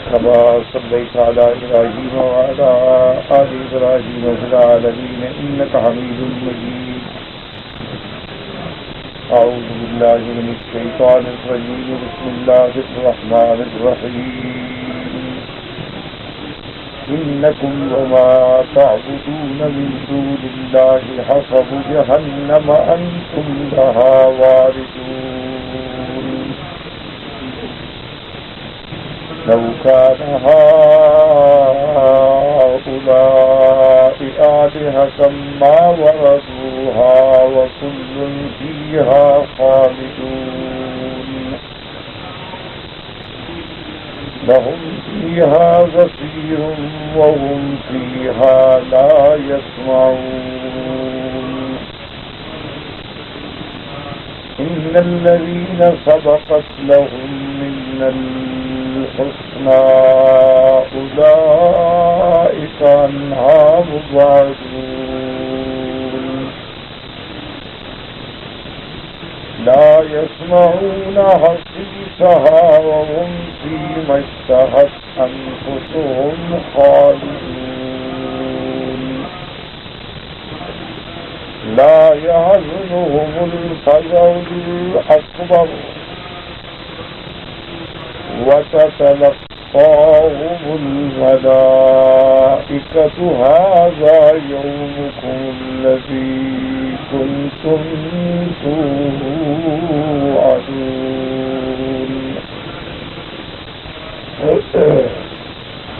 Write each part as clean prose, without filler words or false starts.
كما صليت على إبراهيم وعلى آل إبراهيم في العالمين إنك حميد مجيد. أعوذ بالله من الشيطان الرجيم. بسم الله الرحمن الرحيم. إنكم وما تعبدون من دون الله حصب جهنم أنتم لها واردون. لو كان هؤلاء آلهة ما وردوها وكل فيها خالدون. لهم فيها زفير وهم فيها لا يسمعون. إن الذين سبقت لهم منا الحسنى أولئك عنها مبعدون. لا يسمعون حسيسها وهم فيما اشتهت أنفسهم خالدون. لا يحزنهم الفزع الأكبر وتتلقاهم الملائكة هذا يومكم الذي كنتم توعدون.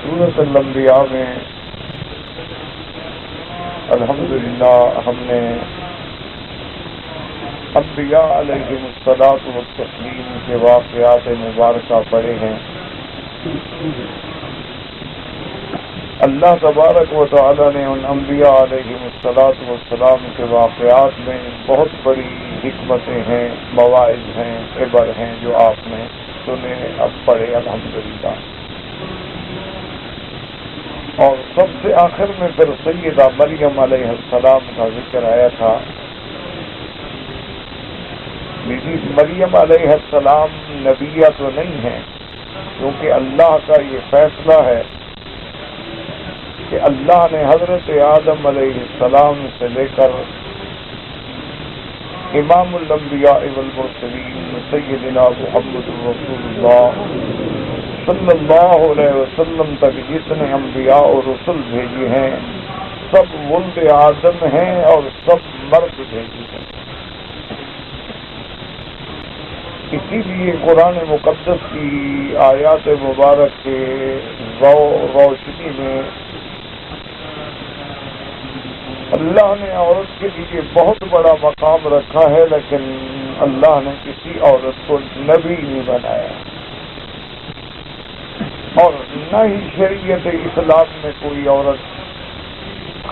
سورۃ الانبیاء میں الحمدللہ ہم نے انبیاء علیہم الصلاۃ والتسلیم کے واقعات مبارکہ پڑھے ہیں. اللہ تبارک و تعالی نے ان انبیاء علیہم الصلاۃ والسلام کے واقعات میں بہت بڑی حکمتیں ہیں، مواعظ ہیں، عبر ہیں جو آپ نے سنے اب پڑھے الحمدللہ. اور سب سے آخر میں پھر سیدہ مریم علیہ السلام کا ذکر آیا تھا. مریم علیہ السلام نبیہ تو نہیں ہے، کیونکہ اللہ کا یہ فیصلہ ہے کہ اللہ نے حضرت آدم علیہ السلام سے لے کر امام الانبیاء والمرسلین سیدنا محمد رسول اللہ صلی اللہ علیہ وسلم تک جتنے انبیاء اور رسل بھیجے ہیں سب ولد آدم ہیں اور سب مرد بھیجے ہیں. اسی لیے قرآن مقدس کی آیات مبارک کے روشنی میں اللہ نے عورت کے لیے بہت بڑا مقام رکھا ہے، لیکن اللہ نے کسی عورت کو نبی نہیں بنایا، اور نہ ہی شریعت اسلام میں کوئی عورت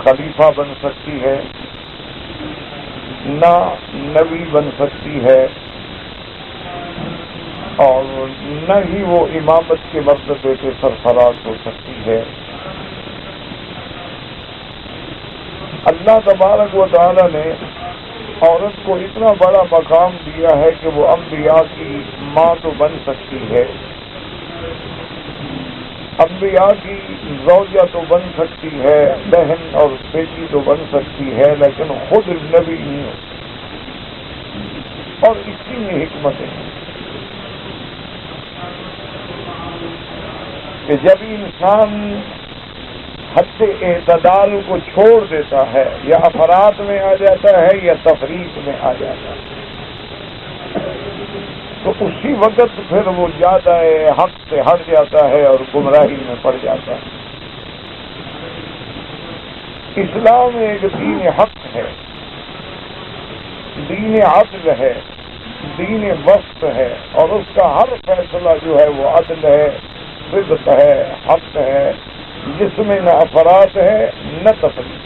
خلیفہ بن سکتی ہے، نہ نبی بن سکتی ہے، اور نہ ہی وہ امامت کے مرتبے سے سرفراز ہو سکتی ہے. اللہ تبارک و تعالی نے عورت کو اتنا بڑا مقام دیا ہے کہ وہ انبیاء کی ماں تو بن سکتی ہے، انبیاء کی زوجہ تو بن سکتی ہے، بہن اور بیٹی تو بن سکتی ہے، لیکن خود نبی نہیں ہو. اور اسی میں حکمت ہے کہ جب انسان حد اعتدال کو چھوڑ دیتا ہے یا افراط میں آ جاتا ہے یا تفریط میں آ جاتا ہے تو اسی وقت پھر وہ زیادہ حق سے ہٹ جاتا ہے اور گمراہی میں پڑ جاتا ہے. اسلام ایک دین حق ہے، دین عدل ہے، دین وسط ہے، اور اس کا ہر فیصلہ جو ہے وہ عدل ہے، صدق ہے، حق ہے، جس میں نہ افراط ہے نہ تفریط.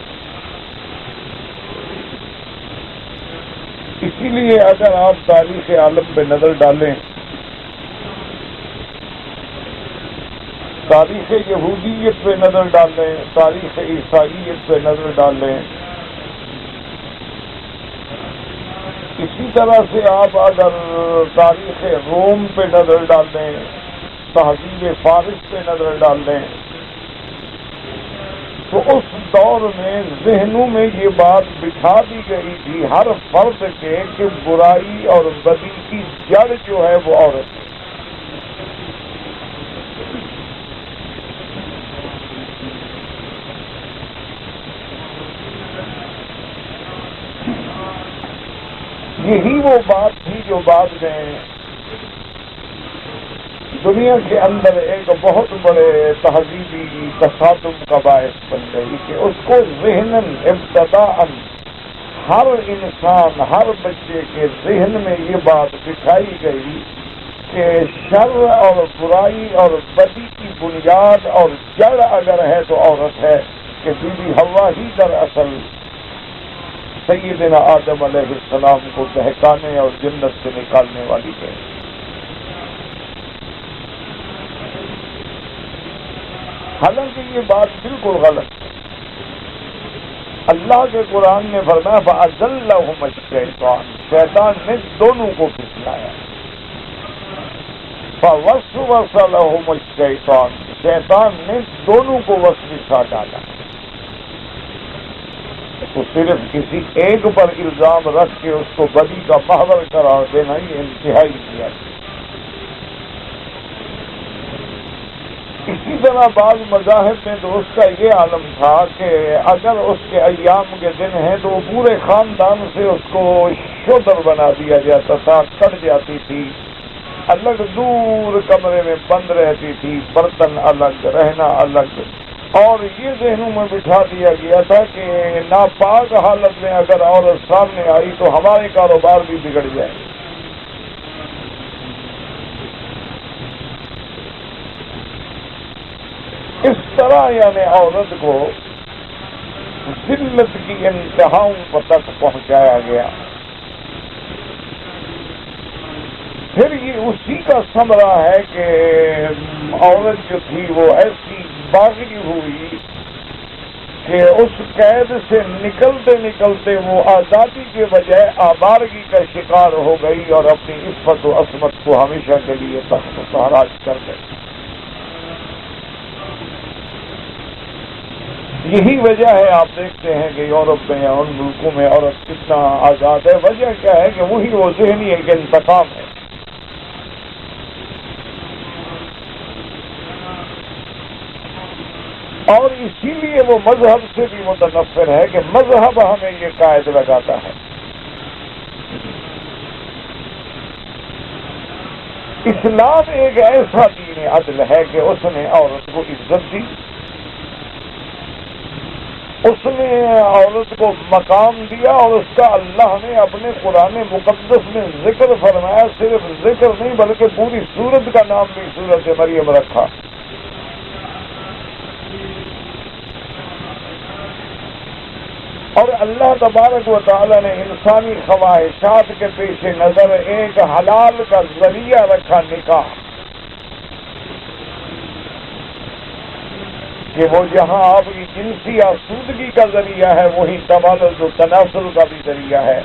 اسی لیے اگر آپ تاریخ عالم پہ نظر ڈالیں، تاریخ یہودیت پہ نظر ڈالیں، تاریخ عیسائیت پہ نظر ڈالیں، اسی طرح سے آپ اگر تاریخ روم پہ نظر ڈالیں، تہذیب فارس پہ نظر ڈال دیں تو اس دور میں ذہنوں میں یہ بات بٹھا دی گئی تھی ہر فرد کے کہ برائی اور بدی کی جڑ جو ہے وہ عورت ہے. یہی وہ بات تھی جو بعد میں دنیا کے اندر ایک بہت بڑے تہذیبی تصادم کا باعث بن گئی کہ اس کو ذہناً ابتداءً ہر انسان ہر بچے کے ذہن میں یہ بات بٹھائی گئی کہ شر اور برائی اور بدی کی بنیاد اور جڑ اگر ہے تو عورت ہے کہ بی بی حوا ہی دراصل سیدنا آدم علیہ السلام کو بہکانے اور جنت سے نکالنے والی ہے. حالانکہ یہ بات بالکل غلط ہے. اللہ کے قرآن نے فرمایا فَأَزَلَّهُمَ الشَّيْطَانُ، شیطان نے دونوں کو پھسلایا. فَوَسْوَسَ لَهُمُ الشَّيْطَانُ، شیطان نے دونوں کو وسوسہ ڈالا. تو صرف کسی ایک پر الزام رکھ کے اس کو بدی کا محور قرار دینا یہ انتہائی کیا. اسی طرح بعض مذاہب میں تو اس کا یہ عالم تھا کہ اگر اس کے ایام کے دن ہیں تو وہ پورے خاندان سے اس کو شودر بنا دیا جاتا تھا، کٹ جاتی تھی، الگ دور کمرے میں بند رہتی تھی، برتن الگ، رہنا الگ. اور یہ ذہنوں میں بٹھا دیا گیا تھا کہ ناپاک حالت میں اگر عورت سامنے آئی تو ہمارے کاروبار بھی بگڑ جائے. اس طرح یعنی عورت کو ذلت کی انتہاؤں تک پہنچایا گیا. پھر یہ اسی کا ثمرہ ہے کہ عورت جو تھی وہ ایسی باغی ہوئی کہ اس قید سے نکلتے نکلتے وہ آزادی کے بجائے آبارگی کا شکار ہو گئی اور اپنی عفت و عصمت کو ہمیشہ کے لیے تخت و تاراج کر گئی. یہی وجہ ہے آپ دیکھتے ہیں کہ یورپ میں یا ان ملکوں میں عورت کتنا آزاد ہے. وجہ کیا ہے کہ وہی وہ ذہنی ایک انتقام ہے. اور اسی لیے وہ مذہب سے بھی متنفر ہے کہ مذہب ہمیں یہ قائد لگاتا ہے. اسلام ایک ایسا دین عدل ہے کہ اس نے عورت کو عزت دی، اس نے عورت کو مقام دیا، اور اس کا اللہ نے اپنے قرآن مقدس میں ذکر فرمایا. صرف ذکر نہیں بلکہ پوری سورت کا نام بھی سورت مریم رکھا. اور اللہ تبارک و تعالی نے انسانی خواہشات کے پیش نظر ایک حلال کا ذریعہ رکھا، نکاح، کہ وہ جہاں آپ کی جنسی آسودگی کا ذریعہ ہے وہیں تبادل و تناسل کا بھی ذریعہ ہے.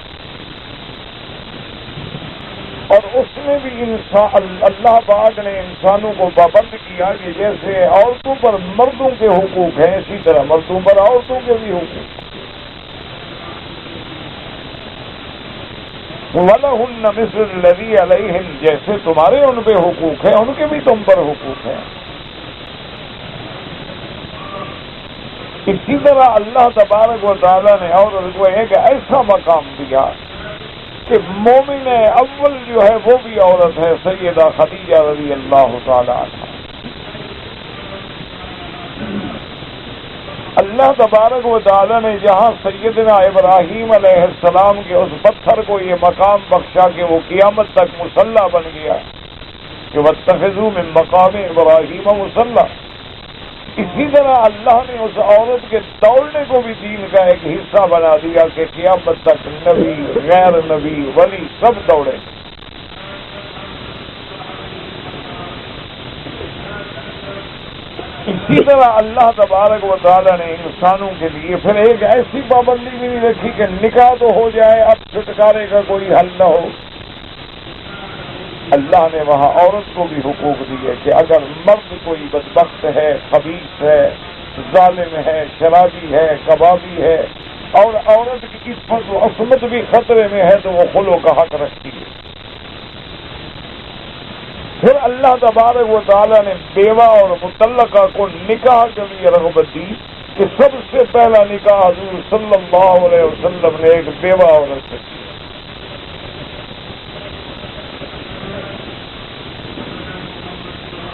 اور اس میں بھی اللہ پاک نے انسانوں کو پابند کیا کہ جیسے عورتوں پر مردوں کے حقوق ہیں اسی طرح مردوں پر عورتوں کے بھی حقوق ہیں. وَلَهُنَّ مِثْلُ الَّذِي عَلَيْهِنَّ، جیسے تمہارے ان پہ حقوق ہیں ان کے بھی تم پر حقوق ہیں. اسی طرح اللہ تبارک و تعالیٰ نے عورت کو ایک ایسا مقام دیا کہ مومن اول جو ہے وہ بھی عورت ہے، سیدہ خدیجہ رضی اللہ تعالیٰ عنہ. اللہ تبارک و تعالیٰ نے جہاں سیدنا ابراہیم علیہ السلام کے اس پتھر کو یہ مقام بخشا کہ وہ قیامت تک مصلی بن گیا کہ وَاتَّخِذُوا مِن مَقَامِ إِبْرَاهِيمَ مُصَلًّى، اسی طرح اللہ نے اس عورت کے دوڑنے کو بھی دین کا ایک حصہ بنا دیا کہ قیامت تک نبی، غیر نبی، ولی سب دوڑے. اسی طرح اللہ تبارک و تعالیٰ نے انسانوں کے لیے پھر ایک ایسی پابندی بھی نہیں رکھی کہ نکاح تو ہو جائے اب چھٹکارے کا کوئی حل نہ ہو. اللہ نے وہاں عورت کو بھی حقوق دیے کہ اگر مرد کوئی بدبخت ہے، خبیث ہے، ظالم ہے، شرابی ہے، کبابی ہے اور عورت کی عصمت و عصمت بھی خطرے میں ہے تو وہ خلو کا حق رکھتی ہے۔ پھر اللہ تبارک و تعالیٰ نے بیوہ اور مطلقہ کو نکاح کے لیے رغبت دی کہ سب سے پہلا نکاح حضور صلی اللہ علیہ وسلم نے ایک بیوہ عورت سے کیا۔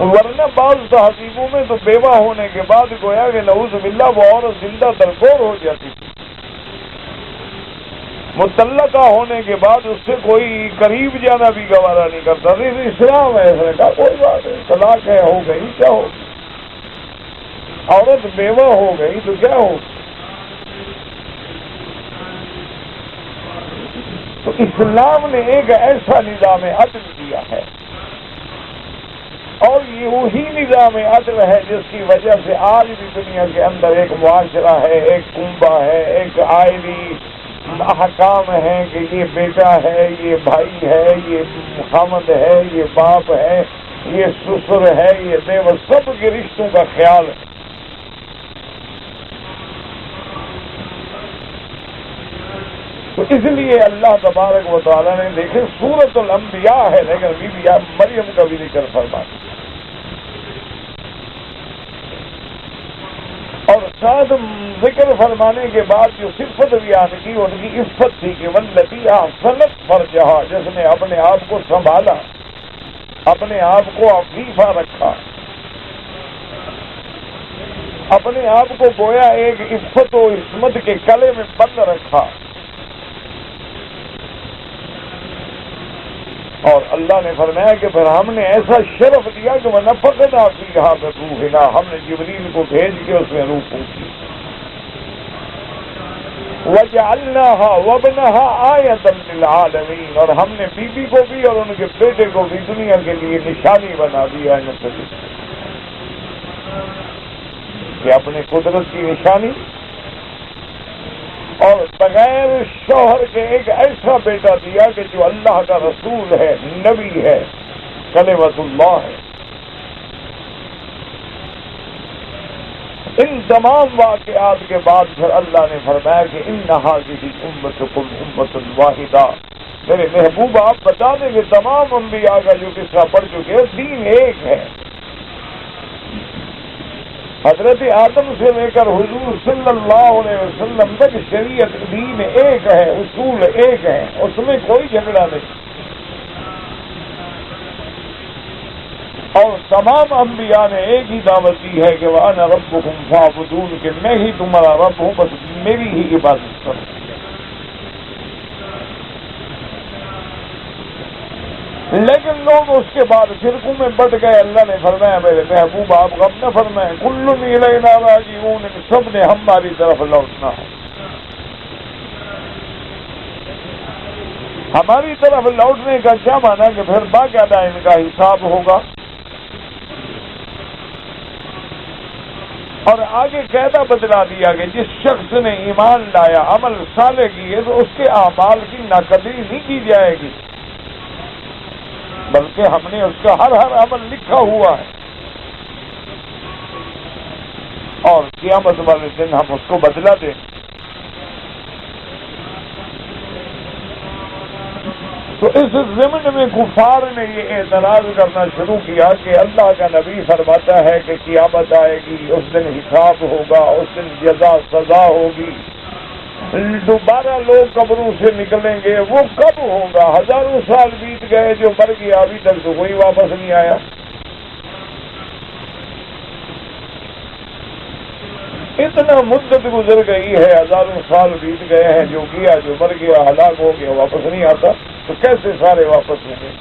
ورنہ بعض تہذیبوں میں تو بیوہ ہونے کے بعد گویا کہ نعوذ باللہ وہ عورت زندہ درگور ہو جاتی تھی، مطلقہ ہونے کے بعد اس سے کوئی قریب جانا بھی گوارا نہیں کرتا تھا۔ اسلام ہے، اس نے کہا کوئی بات نہیں، طلاق ہے، ہو گئی، کیا ہو، عورت بیوہ ہو گئی تو کیا ہو۔ تو اسلام نے ایک ایسا نظام عدل دیا ہے اور یہ وہی نظام عدل ہے جس کی وجہ سے آج بھی دنیا کے اندر ایک معاشرہ ہے، ایک کنبہ ہے، ایک آئلی احکام ہیں کہ یہ بیٹا ہے، یہ بھائی ہے، یہ خامد ہے، یہ باپ ہے، یہ سسر ہے، یہ بیوہ، سب کے رشتوں کا خیال ہے۔ تو اس لیے اللہ تبارک و تعالیٰ نے دیکھے سورۃ الانبیاء ہے لیکن بی بی مریم کا بھی ذکر فرمایا اور ساتھ ذکر فرمانے کے بعد جو صفت بیان کی ان کی عفت تھی کہ والتی احسنت فرجہا، جس نے اپنے آپ کو سنبھالا، اپنے آپ کو عفیفہ رکھا، اپنے آپ کو گویا ایک عفت و عصمت کے کلے میں بند رکھا۔ اور اللہ نے فرمایا کہ پھر ہم نے ایسا شرف دیا کہ وَنَفَخْنَا فِيهَا مِن رُوحِنَا، ہم نے جبریل کو بھیج کے اس میں روح پھونکی۔ وَجَعَلْنَاهَا وَابْنَهَا آیَةً لِلْعَالَمِينَ، اور ہم نے بی بی کو بھی اور ان کے بیٹے کو بھی دنیا کے لیے نشانی بنا دیا ہے کہ اپنے قدرت کی نشانی اور بغیر شوہر کے ایک ایسا بیٹا دیا کہ جو اللہ کا رسول ہے، نبی ہے، کلمۃ اللہ ہے۔ ان تمام واقعات کے بعد پھر اللہ نے فرمایا کہ ان هذه امتکم امۃ واحدہ، میرے محبوب آپ بتا دیں کہ تمام انبیاء کا جو قصہ پڑھ چکے دین ایک ہے۔ حضرت آدم سے لے کر حضور صلی اللہ علیہ وسلم تک شریعت دین ایک ہے، اصول ایک ہے، اس میں کوئی جھگڑا نہیں۔ اور تمام انبیاء نے ایک ہی دعوت دی ہے کہ وَأَنَا رَبُّكُمْ فَاعْبُدُونِ، کہ میں ہی تمہارا رب ہوں، بس میری ہی عبادت کرو۔ لیکن لوگ اس کے بعد فرقوں میں بٹ گئے۔ اللہ نے فرمایا میرے محبوب آپ غم نہ فرمائیں، کل الینا راجعون، سب نے ہماری طرف لوٹنا ہے۔ ہماری طرف لوٹنے کا کیا مانا کہ پھر باقاعدہ ان کا حساب ہوگا۔ اور آگے قاعدہ بدلا دیا کہ جس شخص نے ایمان لایا، عمل صالح کیے تو اس کے اعمال کی ناقدری نہیں کی جائے گی، بلکہ ہم نے اس کا ہر عمل لکھا ہوا ہے اور قیامت والے دن ہم اس کو بدلا دیں۔ تو اس ضمن میں کفار نے یہ اعتراض کرنا شروع کیا کہ اللہ کا نبی فرماتا ہے کہ قیامت آئے گی، اس دن حساب ہوگا، اس دن جزا سزا ہوگی، دوبارہ لوگ قبروں سے نکلیں گے، وہ کب ہوگا؟ ہزاروں سال بیت گئے، جو مر گیا ابھی تک تو کوئی واپس نہیں آیا۔ اتنا مدت گزر گئی ہے، ہزاروں سال بیت گئے ہیں، جو گیا، جو مر گیا، ہلاک ہو گیا، واپس نہیں آتا، تو کیسے سارے واپس ہوں گے؟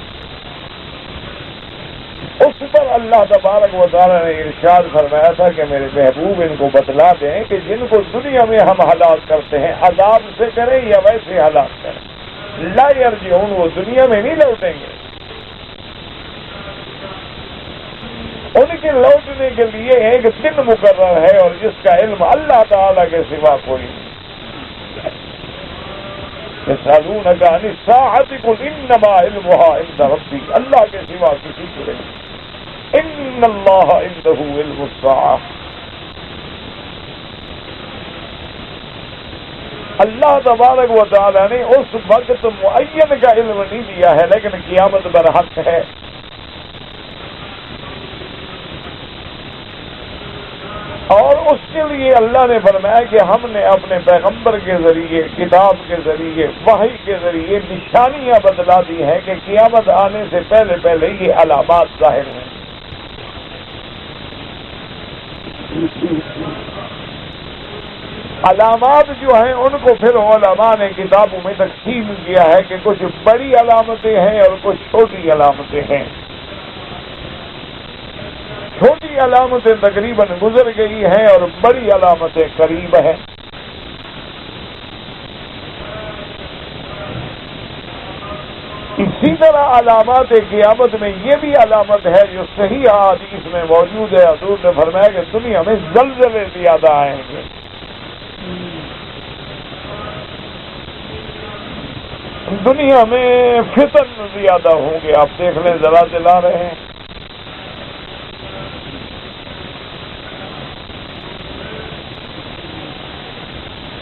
اس پر اللہ تبارک و تعالیٰ نے ارشاد فرمایا تھا کہ میرے محبوب ان کو بتلا دیں کہ جن کو دنیا میں ہم ہلاک کرتے ہیں عذاب سے کریں یا ویسے ہلاک کریں، لا یرجعون، وہ دنیا میں نہیں لوٹیں گے۔ ان کے لوٹنے کے لیے ایک دن مقرر ہے اور جس کا علم اللہ تعالیٰ کے سوا کوئی نہیں۔ یسألونک عن الساعۃ قل انما علمها عند ربی، اللہ کے سوا کسی کو نہیں، ان اللہ عنده علم الساعۃ، اللہ تبارک و تعالی نے اس وقت معین کا علم نہیں دیا ہے، لیکن قیامت برحق ہے۔ اور اس کے لیے اللہ نے فرمایا کہ ہم نے اپنے پیغمبر کے ذریعے، کتاب کے ذریعے، وحی کے ذریعے نشانیاں بتلا دی ہیں کہ قیامت آنے سے پہلے پہلے یہ علامات ظاہر ہیں۔ علامات جو ہیں ان کو پھر علماء نے کتابوں میں تقسیم کیا ہے کہ کچھ بڑی علامتیں ہیں اور کچھ چھوٹی علامتیں ہیں۔ چھوٹی علامتیں تقریباً گزر گئی ہیں اور بڑی علامتیں قریب ہیں۔ اسی طرح علامات قیامت میں یہ بھی علامت ہے جو صحیح حدیث میں موجود ہے، حضور نے فرمایا کہ دنیا میں زلزلے زیادہ آئیں گے، دنیا میں فتن زیادہ ہوں گے۔ آپ دیکھ لیں زلازل آ رہے ہیں۔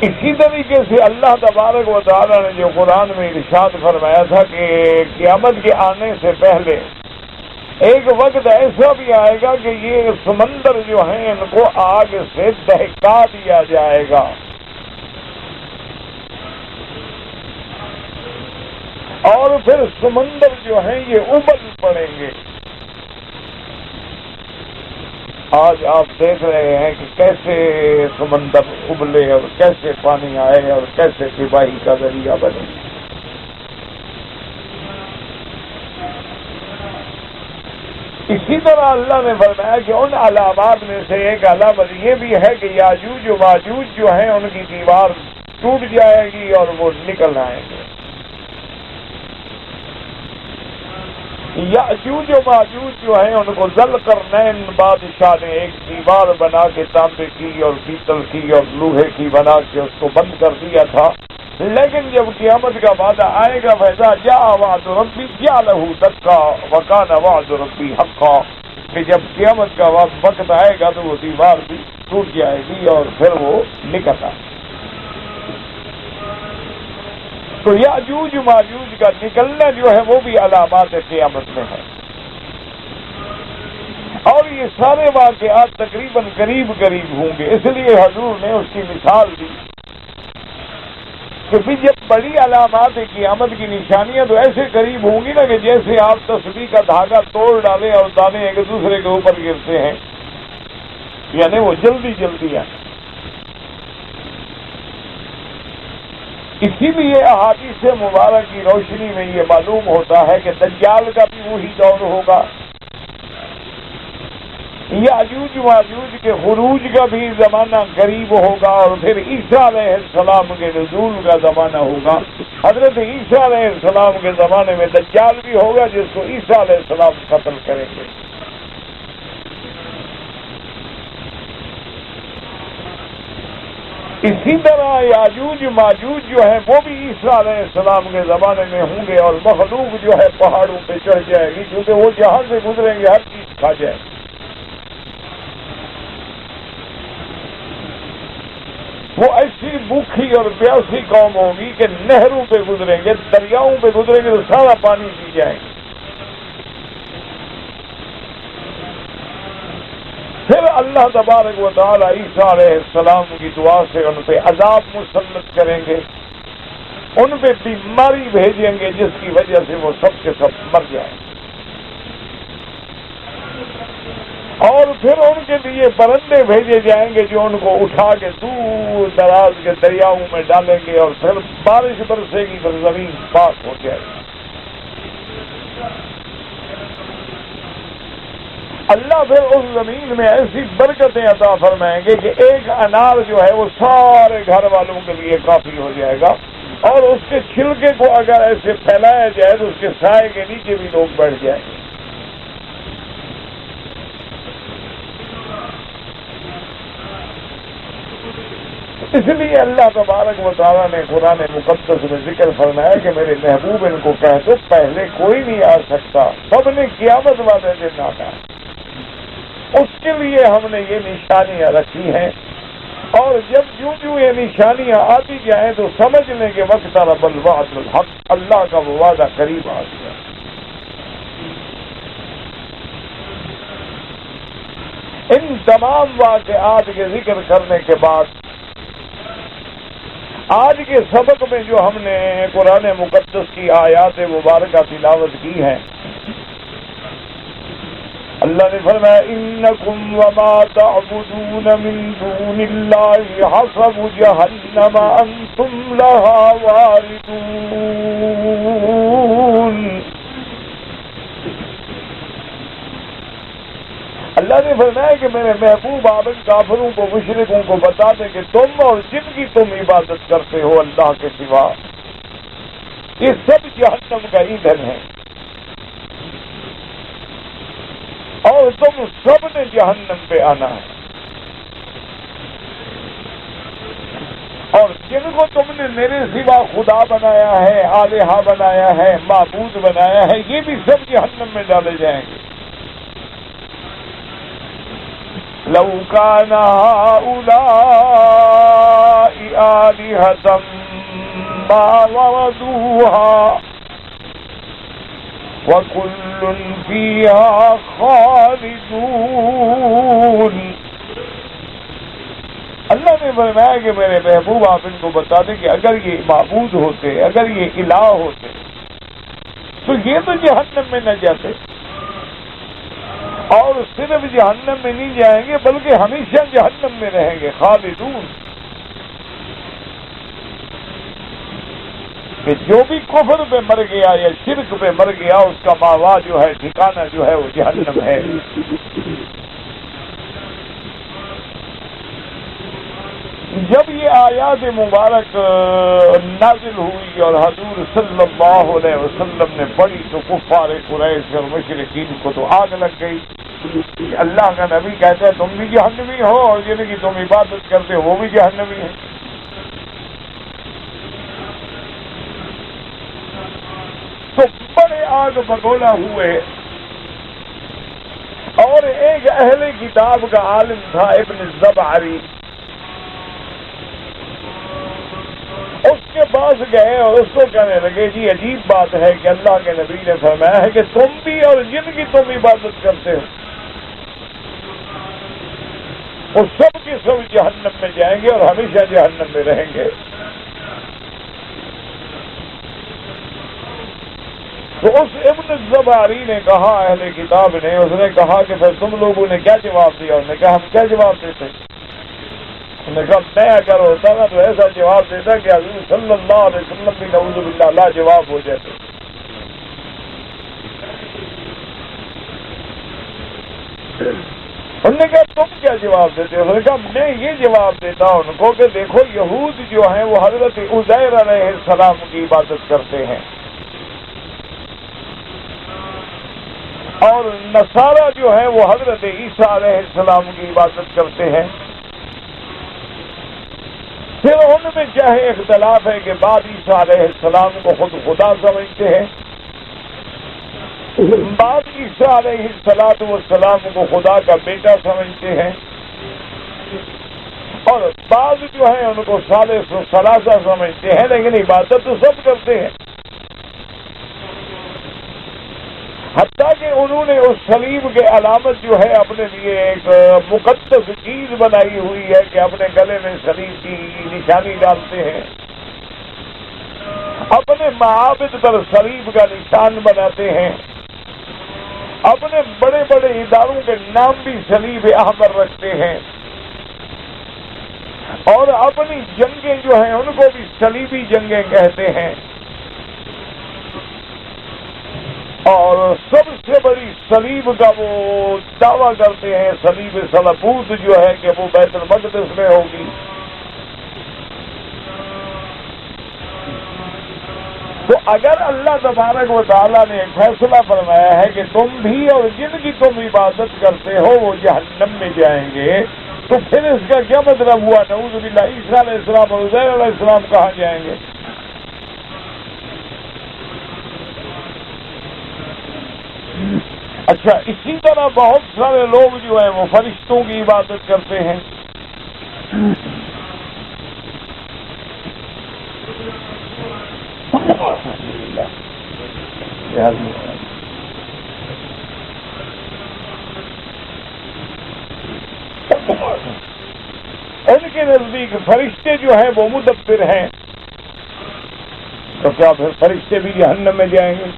اسی طریقے سے اللہ تبارک و تعالی نے جو قرآن میں ارشاد فرمایا تھا کہ قیامت کے آنے سے پہلے ایک وقت ایسا بھی آئے گا کہ یہ سمندر جو ہیں ان کو آگ سے دہکا دیا جائے گا، اور پھر سمندر جو ہیں یہ ابل پڑیں گے۔ آج آپ دیکھ رہے ہیں کہ کیسے سمندر ابلے اور کیسے پانی آئے اور کیسے تباہی کا ذریعہ بنے۔ اسی طرح اللہ نے فرمایا کہ ان علامات میں سے ایک علامت یہ بھی ہے کہ یاجوج و ماجوج جو ہیں ان کی دیوار ٹوٹ جائے گی اور وہ نکل آئیں گے۔ یاجوج و ماجوج جو ہیں ان کو ذوالقرنین بادشاہ نے ایک دیوار بنا کے تانبے کی اور پیتل کی اور لوہے کی بنا کے اس کو بند کر دیا تھا، لیکن جب قیامت کا وعدہ آئے گا فیضا جاء وعد ربی جعلہ دکا وکان وعد ربی حقا، کہ جب قیامت کا وقت آئے گا تو وہ دیوار بھی ٹوٹ جائے گی اور پھر وہ نکل آئے۔ تو یاجوج ماجوج کا نکلنا جو ہے وہ بھی علامات قیامت میں ہے، اور یہ سارے واقعات تقریباً قریب قریب ہوں گے۔ اس لیے حضور نے اس کی مثال دی کہ جب بڑی علامات قیامت کی نشانیاں تو ایسے قریب ہوں گی نا کہ جیسے آپ تسبیح کا دھاگا توڑ ڈالیں اور دانے ایک دوسرے کے اوپر گرتے ہیں، یعنی وہ جلدی جلدی آئیں۔ اسی لیے احادیث مبارک کی روشنی میں یہ معلوم ہوتا ہے کہ دجال کا بھی وہی دور ہوگا، یاجوج ماجوج کے خروج کا بھی زمانہ قریب ہوگا، اور پھر عیسیٰ علیہ السلام کے نزول کا زمانہ ہوگا۔ حضرت عیسیٰ علیہ السلام کے زمانے میں دجال بھی ہوگا جس کو عیسیٰ علیہ السلام قتل کریں گے۔ اسی طرح یاجوج ماجوج جو ہے وہ بھی عیسیٰ علیہ السلام کے زمانے میں ہوں گے، اور مخلوق جو ہے پہاڑوں پہ چڑھ جائے گی، کیونکہ وہ جہاں سے گزریں گے ہر چیز کھا جائے گی۔ وہ ایسی بھوکھی اور پیاسی قوم ہوگی کہ نہروں پہ گزریں گے، دریاؤں پہ گزریں گے تو سارا پانی پی جائیں گے۔ پھر اللہ تبارک و تعالی عیسیٰ علیہ السلام کی دعا سے ان پہ عذاب مسلط کریں گے، ان پہ بیماری بھیجیں گے جس کی وجہ سے وہ سب کے سب مر جائیں گے، اور پھر ان کے لیے پرندے بھیجے جائیں گے جو ان کو اٹھا کے دور دراز کے دریاؤں میں ڈالیں گے، اور پھر بارش برسے گی تو زمین پاک ہو جائے گی۔ اللہ پھر اس زمین میں ایسی برکتیں عطا فرمائیں گے کہ ایک انار جو ہے وہ سارے گھر والوں کے لیے کافی ہو جائے گا، اور اس کے چھلکے کو اگر ایسے پھیلایا جائے تو اس کے سائے کے نیچے بھی لوگ بیٹھ جائیں گے۔ اس لیے اللہ تبارک و تعالیٰ نے قرآن مقدس میں ذکر فرمایا کہ میرے محبوب ان کو کہہ دو پہلے کوئی نہیں آ سکتا، سب نے قیامت والے دن آنا، اس کے لیے ہم نے یہ نشانیاں رکھی ہیں، اور جب جو یہ نشانیاں آتی جائیں تو سمجھ لیں کہ وقت رب الوعد الحق، اللہ کا وہ وعدہ قریب آ گیا۔ ان تمام واقعات کے ذکر کرنے کے بعد آج کے سبق میں جو ہم نے قرآن مقدس کی آیات مبارکہ تلاوت کی ہیں، اللہ نے فرمایا انکم وما تعبدون من دون اللہ حسب جہنم انتم لہا واردون۔ اللہ نے فرمایا کہ میرے محبوب آپ ان کافروں کو، مشرکوں کو بتا دیں کہ تم اور جن کی تم عبادت کرتے ہو اللہ کے سوا، یہ سب جہنم کا ایندھن ہے، اور تم سب نے جہنم پہ آنا ہے، اور جن کو تم نے میرے سوا خدا بنایا ہے، الہہ بنایا ہے، معبود بنایا ہے، یہ بھی سب جہنم میں ڈالے جائیں گے۔ لو كان هؤلاء آلهة ما وردوها وكل فيها خالدون۔ اللہ نے فرمایا کہ میرے محبوب آپ ان کو بتا دیں کہ اگر یہ معبود ہوتے، اگر یہ الہ ہوتے تو یہ تو جہنم میں نہ جاتے، اور صرف جہنم میں نہیں جائیں گے بلکہ ہمیشہ جہنم میں رہیں گے، خالدون۔ کہ جو بھی کفر پہ مر گیا یا شرک پہ مر گیا اس کا ماوا جو ہے، ٹھکانہ جو ہے وہ جہنم ہے۔ جب یہ آیات مبارک نازل ہوئی اور حضور صلی اللہ علیہ وسلم نے پڑھی تو کفار قریش اور مشرکین کو تو آگ لگ گئی۔ اللہ کا نبی کہتا ہے تم بھی جہنمی ہو، اور جن کی تم عبادت کرتے ہو وہ بھی جہنمی ہے۔ تو بڑے آگ بگولا ہوئے، اور ایک اہل کتاب کا عالم تھا ابن الزبعری، اس کے پاس گئے اور اس کو کہنے لگے جی عجیب بات ہے کہ اللہ کے نبی نے فرمایا ہے کہ تم بھی اور جن کی تم عبادت کرتے ہو وہ سب کے سب جہنم میں جائیں گے اور ہمیشہ جہنم میں رہیں گے۔ تو اس ابن الزبعری نے کہا، اہل کتاب نے، اس نے کہا کہ پھر تم لوگوں نے کیا جواب دیا؟ انہوں نے کہا ہم کیا جواب دیتے؟ انہوں نے کہا میں اگر ہوتا نا تو ایسا جواب دیتا کہ حضور صلی اللہ علیہ وسلم بھی نعوذ باللہ لا جواب ہو جاتے۔ انہوں نے کہا تم کیا جواب دیتے؟ انہوں نے کہا میں یہ جواب دیتا ہوں ان کو کہ دیکھو یہود جو ہیں وہ حضرت عزیر علیہ السلام کی عبادت کرتے ہیں، اور نصارہ جو ہیں وہ حضرت عیسیٰ علیہ السلام کی عبادت کرتے ہیں۔ پھر ان میں چاہے اختلاف ہے کہ بعد عیسیٰ علیہ السلام کو خود خدا سمجھتے ہیں، بعد عیسیٰ علیہ السلام کو خدا کا بیٹا سمجھتے ہیں، اور بعض جو ہیں ان کو ثالث و ثلاثہ سمجھتے ہیں، لیکن عبادت تو سب کرتے ہیں۔ حتیٰ کہ انہوں نے اس صلیب کے علامت جو ہے اپنے لیے ایک مقدس چیز بنائی ہوئی ہے کہ اپنے گلے میں صلیب کی نشانی ڈالتے ہیں، اپنے معابد پر صلیب کا نشان بناتے ہیں، اپنے بڑے بڑے اداروں کے نام بھی صلیب احمر رکھتے ہیں، اور اپنی جنگیں جو ہیں ان کو بھی صلیبی جنگیں کہتے ہیں، اور سب سے بڑی صلیب کا وہ دعویٰ کرتے ہیں صلیب صلبوت جو ہے کہ وہ بیت المقدس میں ہوگی۔ تو اگر اللہ تبارک و تعالیٰ نے فیصلہ فرمایا ہے کہ تم بھی اور جن کی تم عبادت کرتے ہو وہ جہنم میں جائیں گے، تو پھر اس کا کیا مطلب ہوا؟ نعوذ باللہ عیسیٰ علیہ السلام اور عزیر علیہ السلام کہاں جائیں گے؟ اچھا، اسی طرح بہت سارے لوگ جو ہیں وہ فرشتوں کی عبادت کرتے ہیں. ان کے نزدیک فرشتے جو ہیں وہ مدبر ہیں، تو کیا پھر فرشتے بھی جہنم میں جائیں گے؟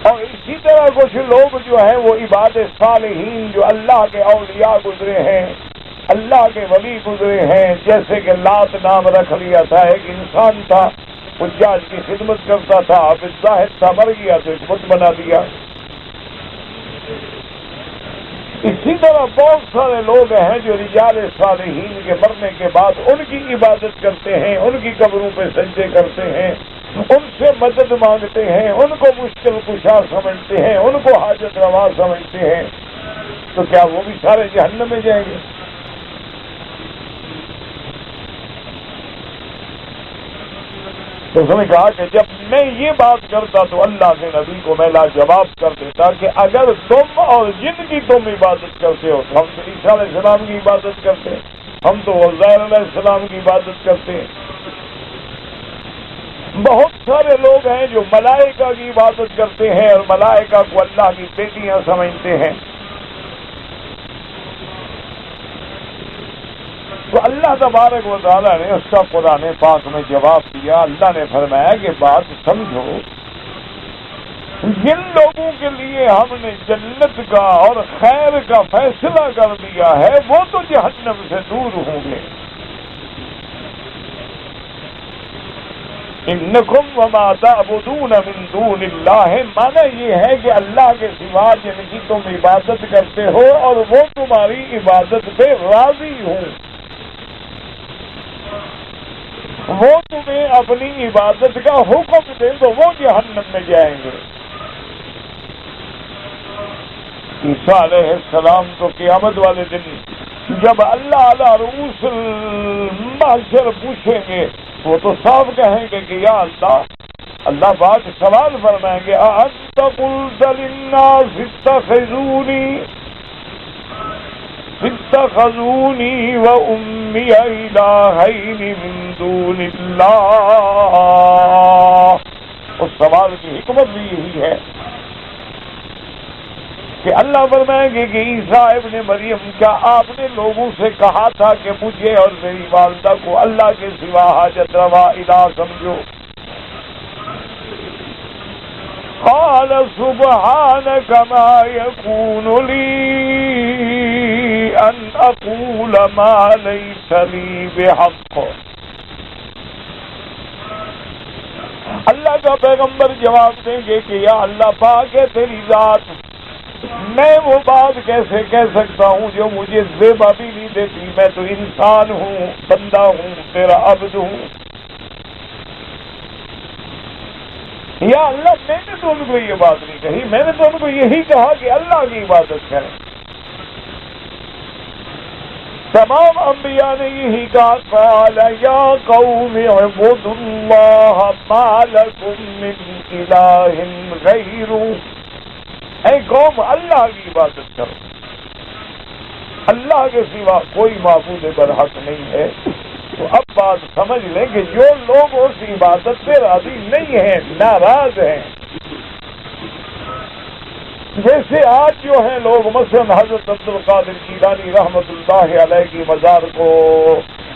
اور اسی طرح کچھ لوگ جو ہیں وہ عباد صالحین، جو اللہ کے اولیاء گزرے ہیں، اللہ کے ولی گزرے ہیں، جیسے کہ لات نام رکھ لیا تھا، ایک انسان تھا، حجاج کی خدمت کرتا تھا، اب زاہد تھا، مر گیا تو ایک بت بنا دیا. اسی طرح بہت سارے لوگ ہیں جو رجال صالحین کے مرنے کے بعد ان کی عبادت کرتے ہیں، ان کی قبروں پہ سجدے کرتے ہیں، ان سے مدد مانگتے ہیں، ان کو مشکل کشا سمجھتے ہیں، ان کو حاجت روا سمجھتے ہیں. تو کیا وہ بھی سارے جہنم میں جائیں گے؟ تو اس نے کہا کہ جب میں یہ بات کرتا تو اللہ کے نبی کو میں لاجواب کر دیتا کہ اگر تم اور جن کی تم عبادت کرتے ہو، تو ہم تو عیسیٰ علیہ السلام کی عبادت کرتے ہیں، ہم تو عزیر علیہ السلام کی عبادت کرتے ہیں. بہت سارے لوگ ہیں جو ملائکہ کی عبادت کرتے ہیں اور ملائکہ کو اللہ کی بیٹیاں سمجھتے ہیں. تو اللہ تبارک و تعالیٰ نے اس کا قرآن پاک میں جواب دیا. اللہ نے فرمایا کہ بات سمجھو، جن لوگوں کے لیے ہم نے جنت کا اور خیر کا فیصلہ کر دیا ہے وہ تو جہنم سے دور ہوں گے. انکم وما تعبدون من دون اللہ، معنی یہ ہے کہ اللہ کے سوا جن کی تم عبادت کرتے ہو اور وہ تمہاری عبادت پہ راضی ہوں، وہ تمہیں اپنی عبادت کا حکم دے تو وہ جہنم میں جائیں گے. عیسیٰ علیہ السلام تو قیامت والے دن جب اللہ علی رؤوس المحشر پوچھیں گے وہ تو صاف کہیں گے کہ یا اللہ بات سوال فرمائیں گے، اَأَنْتَ قُلْتَ لِلنَّاسِ اتخذوني وأمي إلهين من دون الله. اس سوال کی حکمت بھی یہی ہے کہ اللہ فرمائیں گے کہ عیسیٰ ابن مریم کیا آپ نے لوگوں سے کہا تھا کہ مجھے اور میری والدہ کو اللہ کے سوا حاجت روا الہ سمجھو؟ قال سبحانك ما يكون لي أن أقول ما ليس لي بحق. اللہ کا پیغمبر جواب دیں گے کہ یا اللہ پاک ہے تیری ذات، میں وہ بات کیسے کہہ سکتا ہوں جو مجھے زیبا بھی نہیں دیتی، میں تو انسان ہوں، بندہ ہوں، تیرا عبد ہوں. یا اللہ میں نے تو ان کو یہ بات نہیں کہی، میں نے تو ان کو یہی کہا کہ اللہ کی عبادت کریں. تمام انبیاء نے یہی کہا، قال یا قوم اعبدوا اللہ ما لکم من الہ غیرہ. اے قوم اللہ کی عبادت کرو، اللہ کے سوا کوئی معبود برحق نہیں ہے. تو اب بات سمجھ لیں کہ جو لوگ اس عبادت سے راضی نہیں ہیں، ناراض ہیں، جیسے آج جو ہیں لوگ مثلا حضرت عبد القادر جیلانی رحمت اللہ علیہ کی مزار کو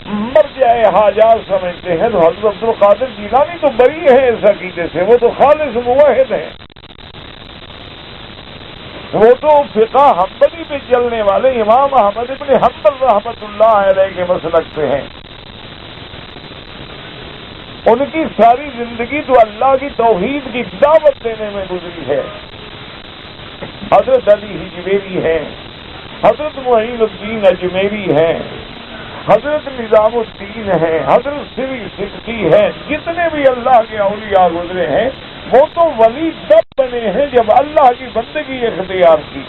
مرجع حاجات سمجھتے ہیں، تو حضرت عبد القادر جیلانی تو بری ہیں اس عقیدے سے، وہ تو خالص موحد ہیں، وہ تو فقہ حنبلی پہ چلنے والے امام احمد ابن حنبل رحمت اللہ علیہ کے مسلک پہ ہیں. ان کی ساری زندگی تو اللہ کی توحید کی دعوت دینے میں گزری ہے. حضرت علی حجویری ہیں، حضرت معین الدین اجمیری ہیں، حضرت نظام الدین ہیں، حضرت سری سکتی ہیں. جتنے بھی اللہ کے اولیاء گزرے ہیں وہ تو ولی تب بنے ہیں جب اللہ کی بندگی اختیار کی.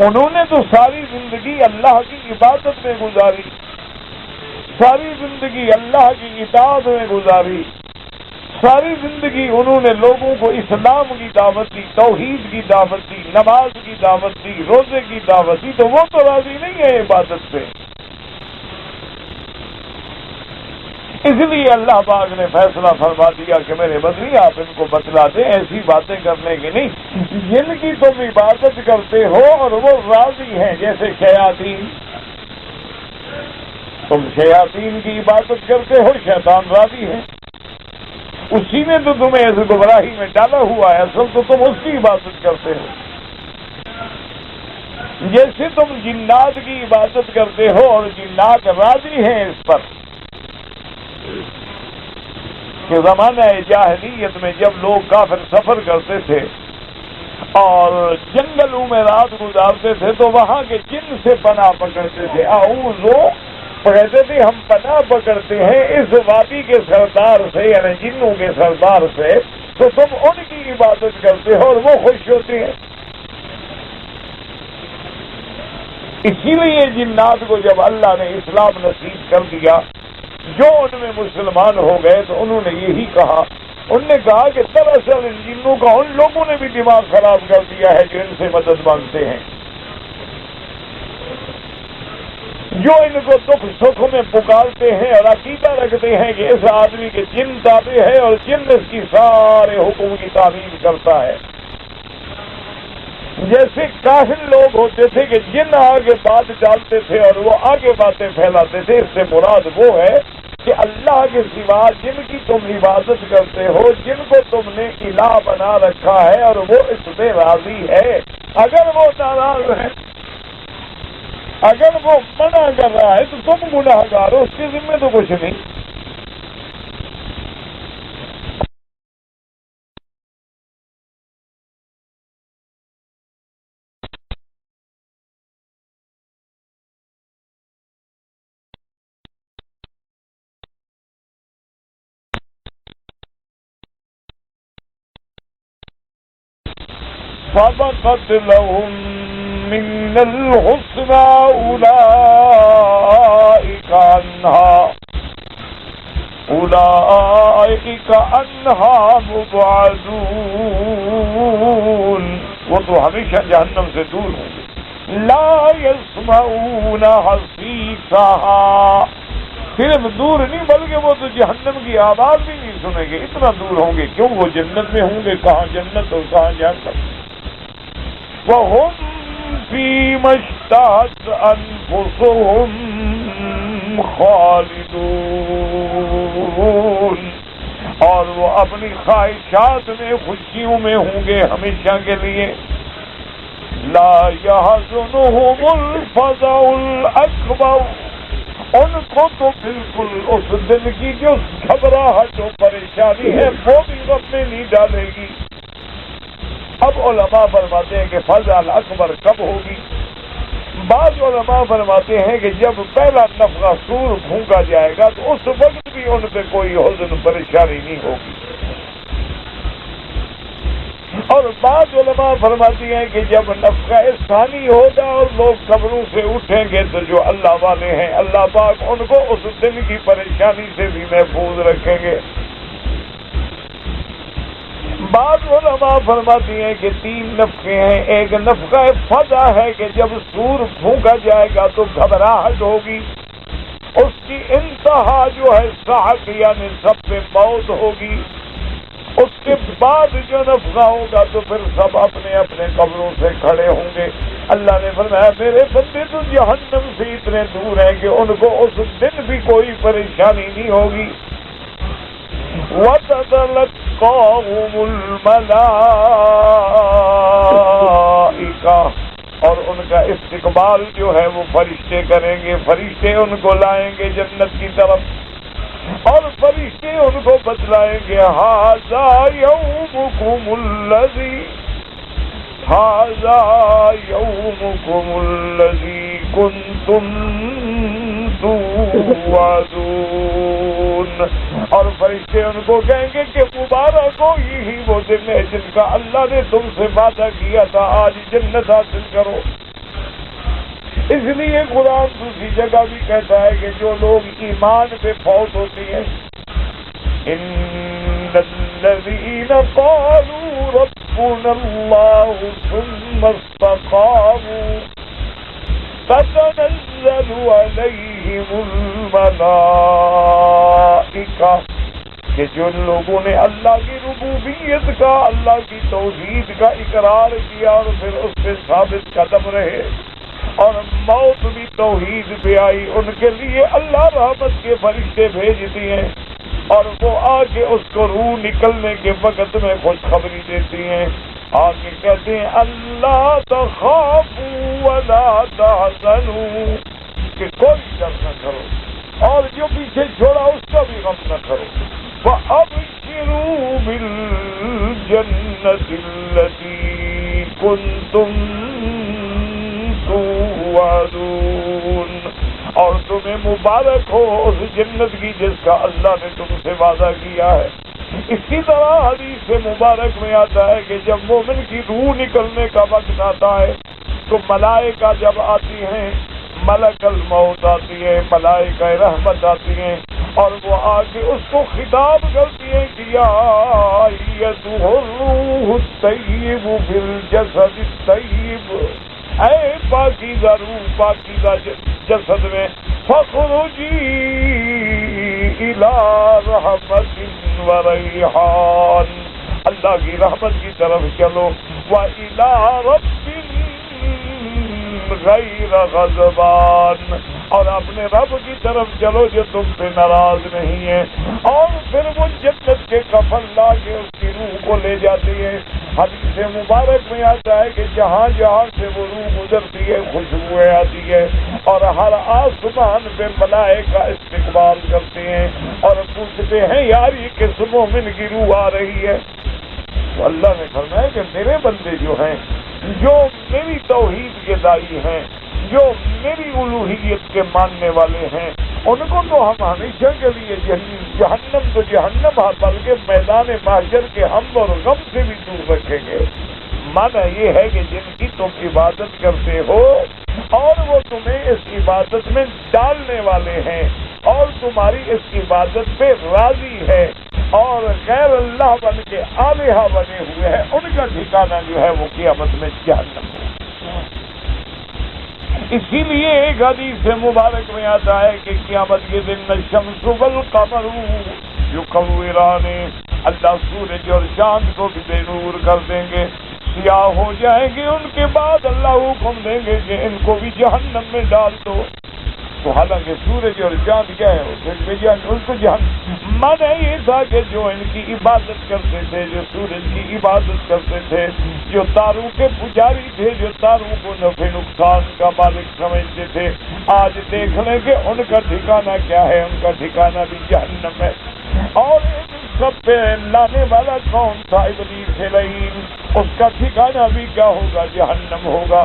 انہوں نے تو ساری زندگی اللہ کی عبادت میں گزاری، ساری زندگی اللہ کی اطاعت میں گزاری، ساری زندگی انہوں نے لوگوں کو اسلام کی دعوت دی، توحید کی دعوت دی، نماز کی دعوت دی، روزے کی دعوت دی، تو وہ تو راضی نہیں ہے عبادت سے۔ اس لیے اللہ پاک نے فیصلہ فرما دیا کہ میرے بدری آپ ان کو بتلا دیں، ایسی باتیں کرنے کی نہیں جن کی تم عبادت کرتے ہو اور وہ راضی ہیں، جیسے شیاطین، تم شیاطین کی عبادت کرتے ہو، شیطان راضی ہے، اسی نے تو تمہیں اس گمراہی میں ڈالا ہوا ہے، اصل تو تم اس کی عبادت کرتے ہو۔ جیسے تم جنات کی عبادت کرتے ہو اور جنات راضی ہیں اس پر کہ زمانہ جاہلیت میں جب لوگ کافر سفر کرتے تھے اور جنگلوں میں رات گزارتے تھے تو وہاں کے جن سے پناہ پکڑتے تھے، اعوذ کہتے تھے ہم پناہ پکڑتے ہیں اس وادی کے سردار سے، یعنی جنوں کے سردار سے، تو تم ان کی عبادت کرتے ہو اور وہ خوش ہوتے ہیں۔ اسی لیے جنات کو جب اللہ نے اسلام نصیب کر دیا، جو ان میں مسلمان ہو گئے تو انہوں نے یہی کہا، انہوں نے کہا کہ دراصل ان جنوں کا ان لوگوں نے بھی دماغ خراب کر دیا ہے جو ان سے مدد مانگتے ہیں، جو ان کو دکھ سکھ میں پکارتے ہیں اور عقیدہ رکھتے ہیں کہ اس آدمی کے جن تابع ہے اور جن اس کی سارے حکم کی تعمیل کرتا ہے۔ جیسے کاہن لوگ ہوتے تھے کہ جن آگے بات ڈالتے تھے اور وہ آگے باتیں پھیلاتے تھے، اس سے مراد وہ ہے کہ اللہ کے سوا جن کی تم عبادت کرتے ہو، جن کو تم نے الہ بنا رکھا ہے اور وہ اس میں راضی ہے، اگر وہ ناراض ہے، اگر وہ منع کر رہا ہے تو تم گناہ گار ہو، اس کے ذمہ تو کچھ نہیں۔ سبقت لهم من الحسنى أولئك عنها مبعدون، وہ تو ہمیشہ جہنم سے دور ہوں گے۔ لا يسمعون حسيسها، صرف دور نہیں بلکہ وہ تو جہنم کی آواز بھی نہیں سنیں گے، اتنا دور ہوں گے، کیوں وہ جنت میں ہوں گے، کہاں جنت اور کہاں جہنم۔ وَهُمْ فِيمَا اشْتَهَتْ أَنفُسُهُمْ خَالِدُونَ، اور وہ اپنی خواہشات میں خوشیوں میں ہوں گے ہمیشہ کے لیے۔ لا يحزنهم الفزع الأكبر، ان کو تو بالکل اس دن کی جو گھبراہٹ و پریشانی ہے وہ بھی غم میں نہیں ڈالے گی۔ اب علماء فرماتے ہیں کہ فزع الاکبر کب ہوگی؟ بعض علماء فرماتے ہیں کہ جب پہلا نفخہ صور پھونکا جائے گا تو اس وقت بھی ان پہ کوئی حزن پریشانی نہیں ہوگی، اور بعض علماء فرماتی ہیں کہ جب نفخہ ثانی ہوگا اور لوگ قبروں سے اٹھیں گے تو جو اللہ والے ہیں اللہ پاک ان کو اس دن کی پریشانی سے بھی محفوظ رکھیں گے۔ بعض علماء فرماتی ہیں کہ 3 نفخے ہیں، ایک نفخہ فزع ہے کہ جب صور پھونکا جائے گا تو گھبراہٹ ہوگی، اس کی انتہا جو ہے صعق یعنی سب پہ موت ہوگی، اس کے بعد جو نفخہ ہوگا تو پھر سب اپنے اپنے قبروں سے کھڑے ہوں گے۔ اللہ نے فرمایا میرے بندے تو جہنم سے اتنے دور ہیں کہ ان کو اس دن بھی کوئی پریشانی نہیں ہوگی۔ وَتَتَلَقَّاهُمُ الْمَلَائِكَةُ، اور ان کا استقبال جو ہے وہ فرشتے کریں گے، فرشتے ان کو لائیں گے جنت کی طرف، اور فرشتے ان کو بتلائیں گے هَذَا يَوْمُكُمُ الَّذِي كُنتُمْ توعدون، اور فرشتے ان کو کہیں گے کہ مبارک ہو، یہی وہ دن ہے جن کا اللہ نے تم سے وعدہ کیا تھا، آج جنت حاصل کرو۔ اس لیے قرآن دوسری جگہ بھی کہتا ہے کہ جو لوگ ایمان پہ فوت ہوتے ہیں، ان الذین قالوا ربنا اللہ ثم استقاموا تتنزل علیہم الملائکہ، کہ جن لوگوں نے اللہ کی ربوبیت کا، اللہ کی توحید کا اقرار کیا اور پھر اس پہ ثابت قدم رہے اور موت بھی توحید پہ آئی، ان کے لیے اللہ رحمت کے فرشتے بھیج دیے اور وہ آگے اس کو روح نکلنے کے وقت میں خوشخبری دیتی ہیں، آگے کہتے ہیں اللہ تخافوا ولا تحزنوا، کہ کوئی ڈر نہ کرو اور جو پیچھے چھوڑا اس کا بھی غم نہ کرو، وَأَبْشِرُوا بِالْجَنَّةِ الَّتِي كُنْتُمْ توعدون، اور تمہیں مبارک ہو اس جنت کی جس کا اللہ نے تم سے وعدہ کیا ہے۔ اسی طرح حدیث مبارک میں آتا ہے کہ جب مومن کی روح نکلنے کا وقت آتا ہے تو ملائکہ جب آتی ہیں، ملک الموت آتی ہے، ملائکہ رحمت آتی ہیں اور وہ آگے اس کو خطاب کرتی ہیں کہ یا ایتھا الروح الطیب فی الجسد الطیب، اے پاکیزہ روح پاکیزہ جسد میں، فخرجی الی رحمت و ریحان، اللہ کی رحمت کی طرف چلو، وَإِلَىٰ رَبٍّ غیر غضبان، اور اپنے رب کی طرف چلو جو تم پہ ناراض نہیں ہے، اور پھر وہ جنت کے کفن لا کے اس کی روح کو لے جاتی ہے۔ حدیث مبارک میں آتا ہے کہ جہاں جہاں سے وہ روح گزرتی ہے خوشبوئیں آتی ہے اور ہر آسمان پہ ملائکہ استقبال کرتے ہیں اور پوچھتے ہیں یار یہ کس مومن کی روح آ رہی ہے؟ تو اللہ نے فرمایا کہ میرے بندے جو ہیں، جو میری توحید کے دائی ہیں، جو میری الوہیت کے ماننے والے ہیں، ان کو تو ہم ہمیشہ کے لیے جہنم تو جہنم بلکہ میدان محشر کے ہم اور غم سے بھی دور رکھیں گے۔ مانا یہ ہے کہ جن کی تم عبادت کرتے ہو اور وہ تمہیں اس عبادت میں ڈالنے والے ہیں اور تمہاری اس عبادت پہ راضی ہے اور غیر اللہ بن کے آلہہ بنے ہوئے ہیں، ان کا ٹھکانہ جو ہے وہ قیامت میں جہنم ہے۔ اسی لیے ایک حدیث مبارک میں آتا ہے کہ قیامت کے دن الشمس والقمر یکوران، اللہ سورج اور چاند کو بھی بے نور کر دیں گے، سیاہ ہو جائیں گے، ان کے بعد اللہ حکم دیں گے کہ ان کو بھی جہنم میں ڈال دو۔ تو حالانکہ سورج اور چاند کیا ہے ان کو جہنم، مانا یہ تھا کہ جو ان کی عبادت کرتے تھے، جو سورج کی عبادت کرتے تھے، جو تاروں کے پجاری تھے، جو تاروں کو نفع نقصان کا مالک سمجھتے تھے، آج دیکھ لیں کہ ان کا ٹھکانہ کیا ہے، ان کا ٹھکانہ بھی جہنم ہے۔ اور سب پہ لانے والا کون تھا؟ ابلیس لعین، اس کا ٹھکانہ بھی کیا ہوگا؟ جہنم ہوگا۔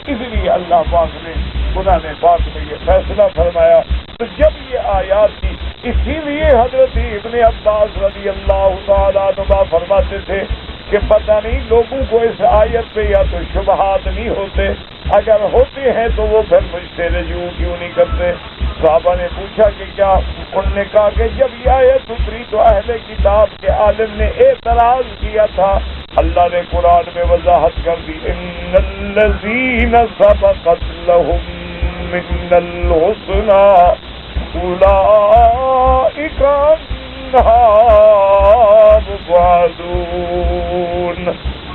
اس لیے اللہ پاک نے قرآن پاک میں یہ فیصلہ فرمایا۔ تو جب یہ آیات تھی، اسی لیے حضرت ابن عباس رضی اللہ تعالیٰ عنہ فرماتے تھے کہ پتہ نہیں لوگوں کو اس آیت پہ یا تو شبہات نہیں ہوتے، اگر ہوتے ہیں تو وہ پھر مجھ سے رجوع کیوں نہیں کرتے؟ صحابہ نے پوچھا کہ کیا؟ انہوں نے کہا کہ جب یہ آیت اتری تو اہل کتاب کے عالم نے اعتراض کیا تھا، اللہ نے قرآن میں وضاحت کر دی، ان الذین سبقت لهم من الحسنى اولئک عنہا مبعدون۔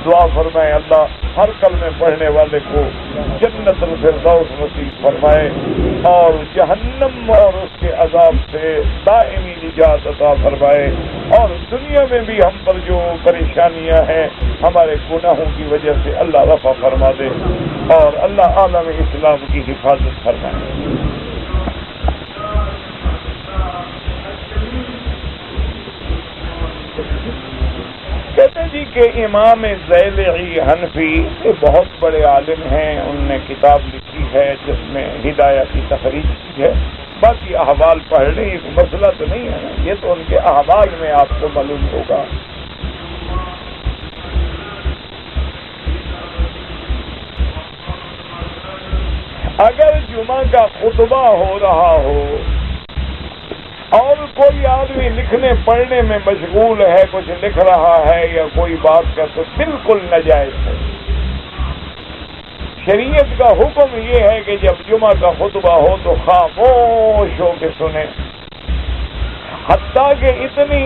دعا فرمائے اللہ ہر کلمے پڑھنے والے کو جنت الفردوس نصیب فرمائے اور جہنم اور اس کے عذاب سے دائمی نجات عطا فرمائے، اور دنیا میں بھی ہم پر جو پریشانیاں ہیں ہمارے گناہوں کی وجہ سے اللہ رفع فرما دے اور اللہ عالم اسلام کی حفاظت فرمائے۔ کہتے ہیں جی کہ امام ذیلعی حنفی بہت بڑے عالم ہیں، انہوں نے کتاب لکھی ہے جس میں ہدایہ کی تخریج کی ہے، باقی احوال پڑھنے ایک مسئلہ تو نہیں ہے نا، یہ تو ان کے احوال میں آپ کو معلوم ہوگا۔ اگر جمعہ کا خطبہ ہو رہا ہو اور کوئی آدمی لکھنے پڑھنے میں مشغول ہے، کچھ لکھ رہا ہے یا کوئی بات کر، تو بالکل ناجائز ہے۔ شریعت کا حکم یہ ہے کہ جب جمعہ کا خطبہ ہو تو خاموش ہو کے سنیں، حتیٰ کہ اتنی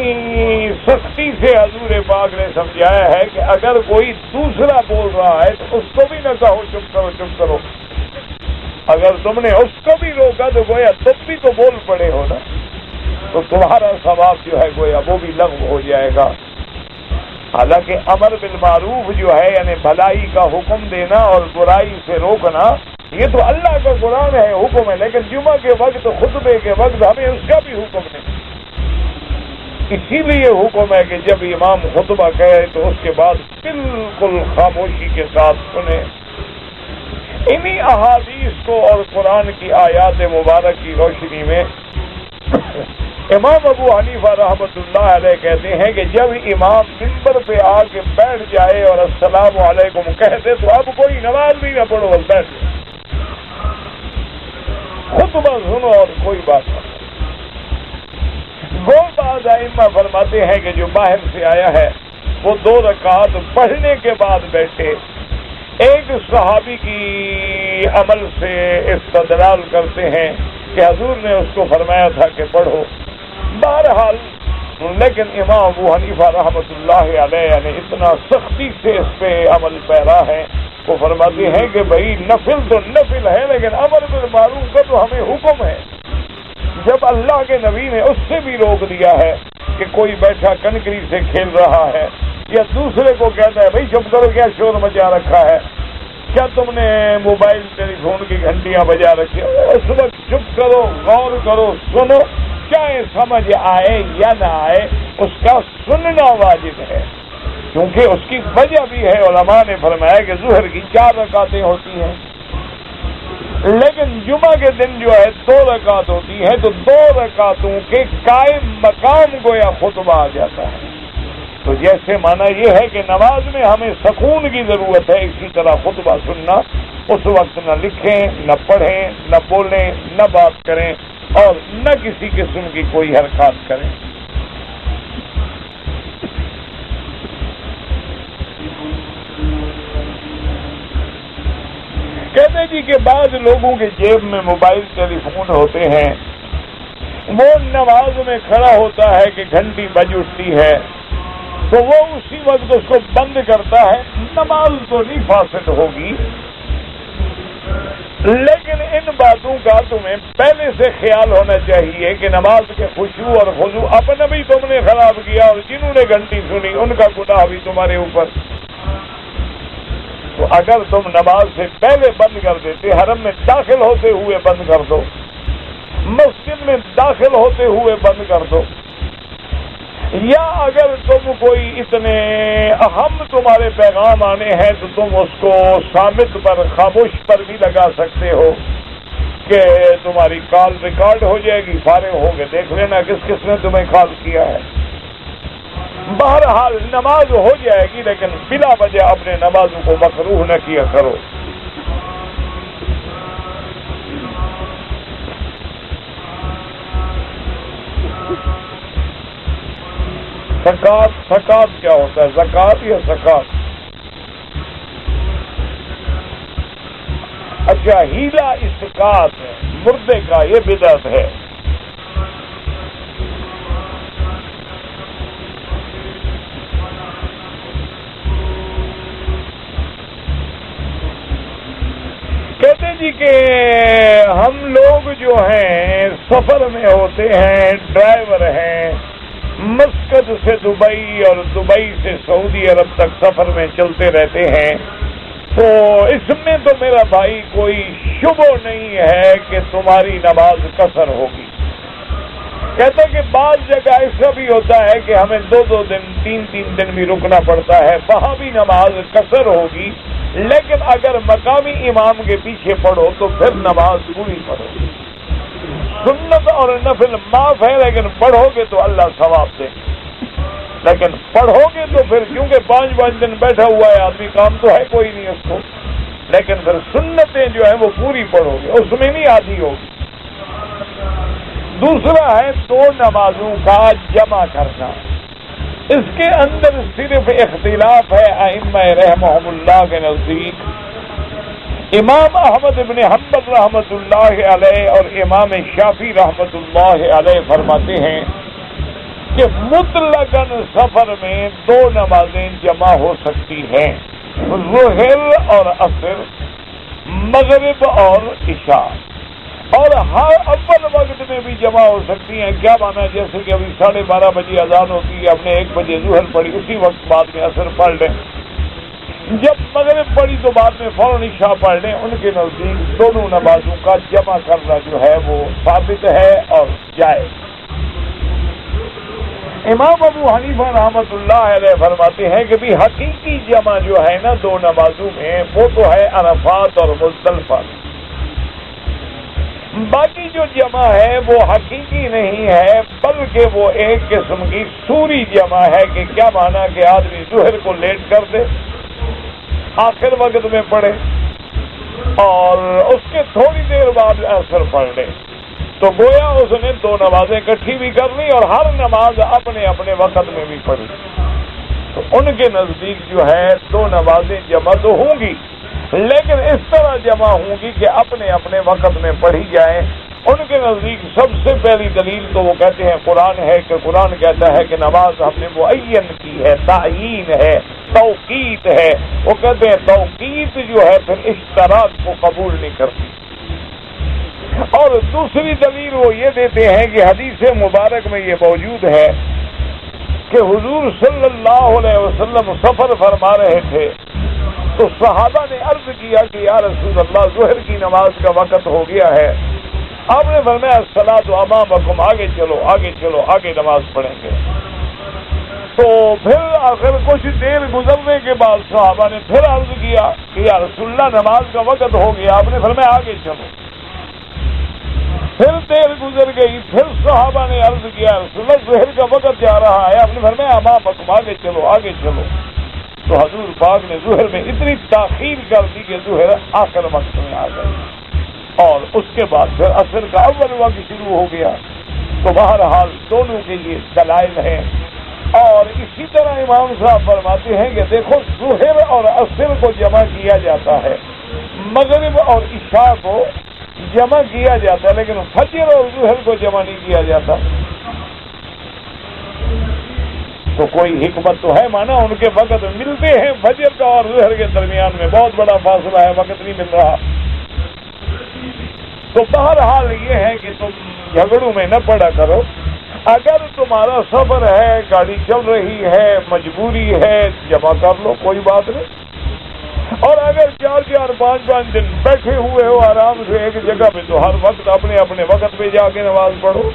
سختی سے حضور پاک نے سمجھایا ہے کہ اگر کوئی دوسرا بول رہا ہے تو اس کو بھی نہ کہو چپ کرو چپ کرو، اگر تم نے اس کو بھی روکا تو گویا تم بھی تو بول پڑے ہو نا، تو تمہارا ثواب جو ہے گویا وہ بھی لغو ہو جائے گا۔ حالانکہ امر بالمعروف جو ہے یعنی بھلائی کا حکم دینا اور برائی سے روکنا، یہ تو اللہ کا قرآن ہے، حکم ہے، لیکن جمعہ کے وقت خطبے کے وقت ہمیں اس کا بھی حکم نہیں۔ اسی لیے حکم ہے کہ جب امام خطبہ کہے تو اس کے بعد بالکل خاموشی کے ساتھ سنیں۔ انہی احادیث کو اور قرآن کی آیات مبارک کی روشنی میں امام ابو حنیفہ رحمۃ اللہ علیہ کہتے ہیں کہ جب امام منبر پہ آ کے بیٹھ جائے اور السلام علیکم کہتے تو اب کوئی نماز بھی نہ پڑھو، بس بیٹھ جائے، خطبہ سنو اور کوئی بات نہ۔ وہ بعض ائمہ فرماتے ہیں کہ جو باہر سے آیا ہے وہ 2 رکعت پڑھنے کے بعد بیٹھے۔ ایک صحابی کی عمل سے استدلال کرتے ہیں کہ حضور نے اس کو فرمایا تھا کہ پڑھو۔ بہرحال لیکن امام ابو حنیفہ رحمۃ اللہ علیہ نے اتنا سختی سے اس پہ عمل پیرا ہے، وہ فرماتے ہیں کہ بھائی نفل تو نفل ہے لیکن امر بالمعروف کا تو ہمیں حکم ہے۔ جب اللہ کے نبی نے اس سے بھی روک دیا ہے کہ کوئی بیٹھا کنکری سے کھیل رہا ہے یا دوسرے کو کہتا ہے بھائی چپ کرو، کیا شور مچا رکھا ہے، کیا تم نے موبائل ٹیلی فون کی گھنٹیاں بجا رکھی، اس وقت چپ کرو، غور کرو، سنو، چاہے سمجھ آئے یا نہ آئے اس کا سننا واجب ہے، کیونکہ اس کی وجہ بھی ہے۔ علماء نے فرمایا کہ ظہر کی 4 رکعتیں ہوتی ہیں لیکن جمعہ کے دن جو ہے 2 رکعت ہوتی ہیں، تو 2 رکعتوں کے قائم مقام گویا خطبہ آ جاتا ہے۔ تو جیسے مانا یہ ہے کہ نماز میں ہمیں سکون کی ضرورت ہے، اسی طرح خطبہ سننا، اس وقت نہ لکھیں، نہ پڑھیں، نہ بولیں، نہ بات کریں اور نہ کسی قسم کی کوئی حرکات کریں۔ کہتے جی کہ بعض لوگوں کے جیب میں موبائل ٹیلی فون ہوتے ہیں، وہ نماز میں کھڑا ہوتا ہے کہ گھنٹی بج اٹھتی ہے تو وہ اسی وقت اس کو بند کرتا ہے، نماز تو نہیں فاسد ہوگی، لیکن ان باتوں کا تمہیں پہلے سے خیال ہونا چاہیے کہ نماز کے خشوع اور خضوع اپنا بھی تم نے خراب کیا اور جنہوں نے گھنٹی سنی ان کا گناہ بھی تمہارے اوپر۔ تو اگر تم نماز سے پہلے بند کر دیتے، حرم میں داخل ہوتے ہوئے بند کر دو، مسجد میں داخل ہوتے ہوئے بند کر دو، یا اگر تم کوئی اتنے اہم تمہارے پیغام آنے ہیں تو تم اس کو صامت پر، خاموش پر بھی لگا سکتے ہو کہ تمہاری کال ریکارڈ ہو جائے گی، فارغ ہو کے دیکھ لینا کس کس نے تمہیں کال کیا ہے۔ بہرحال نماز ہو جائے گی لیکن بلا وجہ اپنے نمازوں کو مکروہ نہ کیا کرو۔ زکات کیا ہوتا ہے؟ زکات یا زکات؟ اچھا، ہیلا اسقاط مردے کا، یہ بدعت ہے۔ کہتے جی کہ ہم لوگ جو ہیں سفر میں ہوتے ہیں، ڈرائیور ہیں، مسقط سے دبئی اور دبئی سے سعودی عرب تک سفر میں چلتے رہتے ہیں، تو اس میں تو میرا بھائی کوئی شبہ نہیں ہے کہ تمہاری نماز قصر ہوگی۔ کہتے کہ بعض جگہ ایسا بھی ہوتا ہے کہ ہمیں 2 دن 3 دن بھی رکنا پڑتا ہے، وہاں بھی نماز قصر ہوگی، لیکن اگر مقامی امام کے پیچھے پڑھو تو پھر نماز پوری پڑھو۔ سنت اور نفل معاف ہے لیکن پڑھو گے تو اللہ ثواب دے، لیکن پڑھو گے تو پھر کیونکہ 5 دن بیٹھا ہوا ہے آدمی، کام تو ہے کوئی نہیں اس کو، لیکن پھر سنتیں جو ہیں وہ پوری پڑھو گے، اس میں نہیں آدھی ہوگی۔ دوسرا ہے 2 نمازوں کا جمع کرنا، اس کے اندر صرف اختلاف ہے ائمہ رحمہم اللہ کے نزدیک۔ امام احمد بن حنبل رحمۃ اللہ علیہ اور امام شافعی رحمۃ اللہ علیہ فرماتے ہیں کہ مطلقاً سفر میں 2 نمازیں جمع ہو سکتی ہیں، ظہر اور عصر، مغرب اور عشاء، اور ہر اول وقت میں بھی جمع ہو سکتی ہیں۔ کیا مانا؟ جیسے کہ ابھی 12:30 بجے اذان ہوتی ہے، ہم نے 1 بجے ظہر پڑھی، اسی وقت بعد میں عصر پڑھ لیں، جب مغرب پڑھی تو بعد میں فوراً عشاء پڑھ لیں۔ ان کے نزدیک دونوں نمازوں کا جمع کرنا جو ہے وہ ثابت ہے اور جائز۔ امام ابو حنیفہ رحمۃ اللہ علیہ فرماتے ہیں کہ بھی حقیقی جمع جو ہے نا 2 نمازوں میں، وہ تو ہے عرفات اور مزدلفہ، باقی جو جمع ہے وہ حقیقی نہیں ہے، بلکہ وہ ایک قسم کی سوری جمع ہے۔ کہ کیا مانا؟ کہ آدمی ظہر کو لیٹ کر دے، آخر وقت میں پڑھے، اور اس کے تھوڑی دیر بعد عصر پڑھ لے، تو گویا اس نے 2 نمازیں اکٹھی بھی کر لی اور ہر نماز اپنے اپنے وقت میں بھی پڑھی۔ تو ان کے نزدیک جو ہے 2 نمازیں جمع تو ہوں گی، لیکن اس طرح جمع ہوں گی کہ اپنے اپنے وقت میں پڑھی جائیں۔ ان کے نزدیک سب سے پہلی دلیل تو وہ کہتے ہیں قرآن ہے، کہ قرآن کہتا ہے کہ نماز ہم نے معین کی ہے، تعیین ہے، توقیت ہے۔ وہ کہتے ہیں توقیت جو ہے پھر اشتراک کو قبول نہیں کرتی۔ اور دوسری دلیل وہ یہ دیتے ہیں کہ حدیث مبارک میں یہ موجود ہے کہ حضور صلی اللہ علیہ وسلم سفر فرما رہے تھے، تو صحابہ نے عرض کیا کہ یا رسول اللہ ظہر کی نماز کا وقت ہو گیا ہے۔ آپ نے فرمایا الصلاۃ امامکم، آگے چلو آگے چلو، آگے نماز پڑھیں گے۔ تو پھر آخر کچھ دیر گزرنے کے بعد صحابہ نے پھر عرض کیا کہ یا رسول اللہ نماز کا وقت ہو گیا۔ آپ نے فرمایا آگے چلو۔ پھر دیر گزر گئی، پھر صحابہ نے عرض کیا رسول اللہ ظہر کا وقت جا رہا ہے۔ آپ نے فرمایا امامکم، آگے چلو آگے چلو۔ تو حضور پاک نے ظہر میں اتنی تاخیر کر دی کہ ظہر آخر وقت میں آ گئی، اور اس کے بعد پھر عصر کا اول وقت شروع ہو گیا۔ تو بہرحال دونوں کے لیے دلائل ہیں۔ اور اسی طرح امام صاحب فرماتے ہیں کہ دیکھو ظہر اور عصر کو جمع کیا جاتا ہے، مغرب اور عشاء کو جمع کیا جاتا ہے، لیکن فجر اور ظہر کو جمع نہیں کیا جاتا۔ تو کوئی حکمت تو ہے، مانا ان کے وقت ملتے ہیں، فجر کا اور ظہر کے درمیان میں بہت بڑا فاصلہ ہے، وقت نہیں مل رہا۔ تو بہرحال یہ ہے کہ تم جھگڑوں میں نہ پڑا کرو۔ اگر تمہارا سفر ہے، گاڑی چل رہی ہے، مجبوری ہے، جمع کر لو، کوئی بات نہیں۔ اور اگر 4 5 دن بیٹھے ہوئے ہو آرام سے ایک جگہ پہ، تو ہر وقت اپنے اپنے وقت پہ جا کے نماز پڑھو۔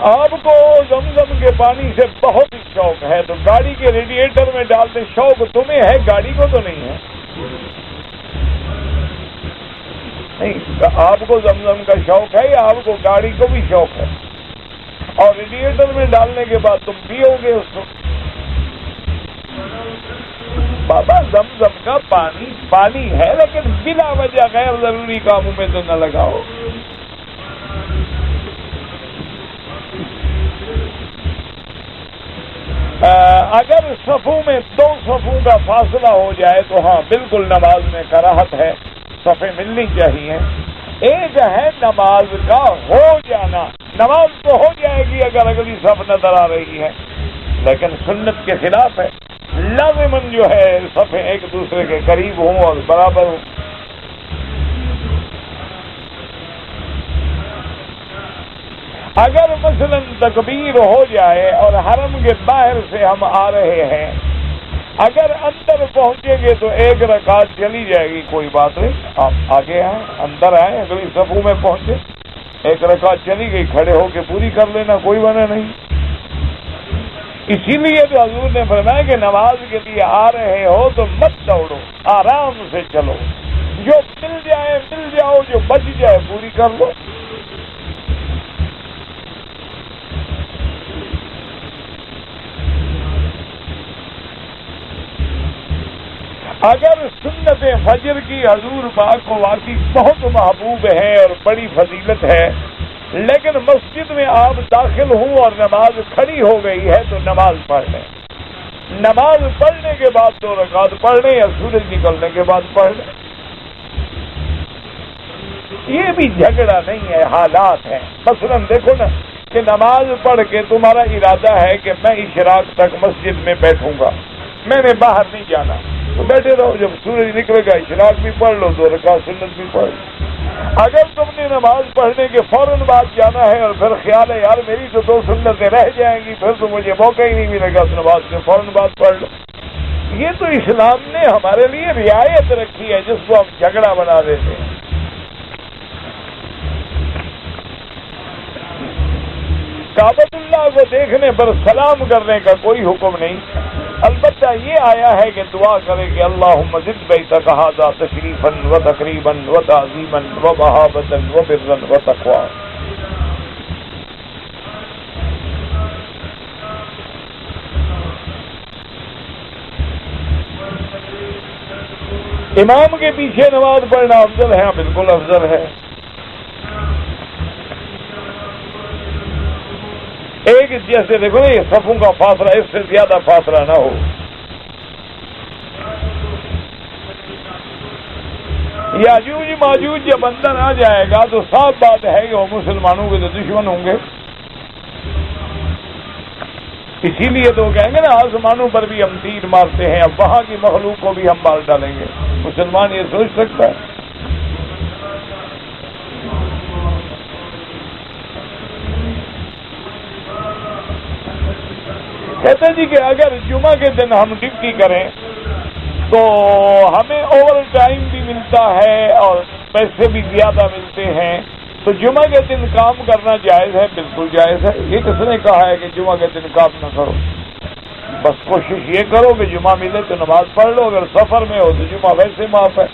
آپ کو زمزم کے پانی سے بہت شوق ہے، تو گاڑی کے ریڈیٹر میں ڈالتے، شوق تمہیں ہے، گاڑی کو تو نہیں ہے۔ نہیں، آپ کو زمزم کا شوق ہے یا آپ کو گاڑی کو بھی شوق ہے؟ اور ریڈیٹر میں ڈالنے کے بعد تم پیو گے اس کو۔ بابا زمزم کا پانی پانی ہے، لیکن بلا وجہ غیر ضروری کاموں میں تو نہ لگاؤ۔ اگر صفوں میں 2 صفوں کا فاصلہ ہو جائے تو ہاں بالکل نماز میں کراہت ہے، صفیں ملنی چاہیے۔ ایک ہے نماز کا ہو جانا، نماز تو ہو جائے گی اگر اگلی صف نظر آ رہی ہے، لیکن سنت کے خلاف ہے۔ لازماً جو ہے صفیں ایک دوسرے کے قریب ہوں اور برابر ہوں۔ اگر مثلا تکبیر ہو جائے اور حرم کے باہر سے ہم آ رہے ہیں، اگر اندر پہنچیں گے تو 1 رکعت چلی جائے گی، کوئی بات نہیں، آپ آگے آئیں، اندر آئیں، اگلی صفوں میں پہنچے، 1 رکعت چلی گئی، کھڑے ہو کے پوری کر لینا، کوئی منع نہیں۔ اسی لیے تو حضور نے فرمایا کہ نماز کے لیے آ رہے ہو تو مت دوڑو، آرام سے چلو، جو مل جائے مل جاؤ، جو بچ جائے پوری کر لو۔ اگر سنت فجر کی حضور پاک کو واقعی بہت محبوب ہے اور بڑی فضیلت ہے، لیکن مسجد میں آپ داخل ہوں اور نماز کھڑی ہو گئی ہے تو نماز پڑھ لیں، نماز پڑھنے کے بعد 2 رکعت پڑھ لیں یا سورج نکلنے کے بعد پڑھ لیں۔ یہ بھی جھگڑا نہیں ہے، حالات ہیں۔ مثلا دیکھو نا کہ نماز پڑھ کے تمہارا ارادہ ہے کہ میں اشراق تک مسجد میں بیٹھوں گا، میں نے باہر نہیں جانا، تو بیٹھے رہو، جب سورج نکلے گا اشراق بھی پڑھ لو، 2 رکعت سنت بھی پڑھ لو۔ اگر تم نے نماز پڑھنے کے فوراً بعد جانا ہے اور پھر خیال ہے یار میری تو 2 سنتیں رہ جائیں گی، پھر تو مجھے موقع ہی نہیں ملے گا، نماز کے فوراً بعد پڑھ لو۔ یہ تو اسلام نے ہمارے لیے رعایت رکھی ہے، جس کو ہم جھگڑا بنا دیتے ہیں۔ کعبۃ اللہ کو دیکھنے پر سلام کرنے کا کوئی حکم نہیں، البتہ یہ آیا ہے کہ دعا کرے کہ اللہم زد بیتک ھذا تشریفا و تقریبا و تعظیما و مہابۃ و برا و تقوی۔ امام کے پیچھے نماز پڑھنا افضل ہے؟ بالکل افضل ہے۔ ایک جیسے دیکھو نا یہ صفوں کا فاصلہ، اس سے زیادہ فاصلہ نہ ہو۔ یاجوج ماجوج جب اندر آ جائے گا تو صاف بات ہے کہ وہ مسلمانوں کے تو دشمن ہوں گے، اسی لیے تو کہیں گے نا آسمانوں پر بھی ہم تیر مارتے ہیں، اب وہاں کی مخلوق کو بھی ہم مار ڈالیں گے۔ مسلمان یہ سوچ سکتا ہے؟ کہتے ہیں جی کہ اگر جمعہ کے دن ہم ڈیوٹی کریں تو ہمیں اوور ٹائم بھی ملتا ہے اور پیسے بھی زیادہ ملتے ہیں، تو جمعہ کے دن کام کرنا جائز ہے؟ بالکل جائز ہے۔ یہ کس نے کہا ہے کہ جمعہ کے دن کام نہ کرو؟ بس کوشش یہ کرو کہ جمعہ ملے تو نماز پڑھ لو، اگر سفر میں ہو تو جمعہ ویسے معاف ہے۔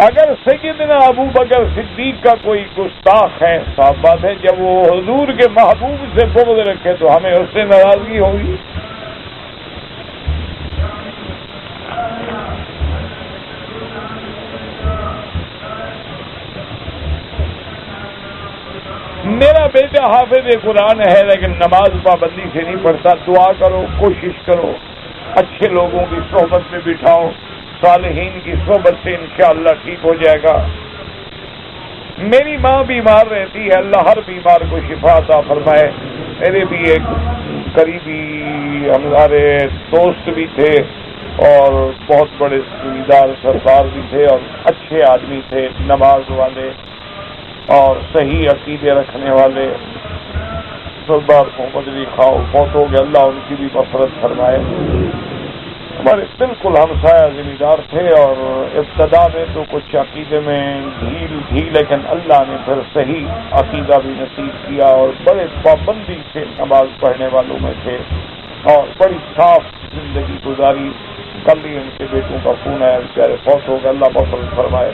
اگر سیدنا ابو بکر صدیق کا کوئی گستاخ ہے، صاف بات ہے جب وہ حضور کے محبوب سے بغض رکھے تو ہمیں اس سے ناراضگی ہوگی۔ میرا بیٹا حافظ قرآن ہے لیکن نماز پابندی سے نہیں پڑھتا، دعا کرو، کوشش کرو، اچھے لوگوں کی صحبت میں بٹھاؤ، صالحین کی صحبت سے انشاءاللہ ٹھیک ہو جائے گا۔ میری ماں بیمار رہتی ہے، اللہ ہر بیمار کو شفا عطا فرمائے۔ میرے بھی ایک قریبی ہمارے دوست بھی تھے اور بہت بڑے زمیندار سردار بھی تھے اور اچھے آدمی تھے، نماز والے اور صحیح عقیدے رکھنے والے، سردار محمد علی خان بہت ہو گئے، اللہ ان کی بھی مغفرت فرمائے۔ ہمارے بالکل ہمسایہ زمیندار تھے اور ابتدا میں تو کچھ عقیدے میں ڈھیل تھی، لیکن اللہ نے پھر صحیح عقیدہ بھی نصیب کیا اور بڑے پابندی سے نماز پڑھنے والوں میں تھے اور بڑی صاف زندگی گزاری۔ کل ہی ان کے بیٹوں کا فون آیا، بیچارے فوت ہو گئے، اللہ مغفرت فرمائے۔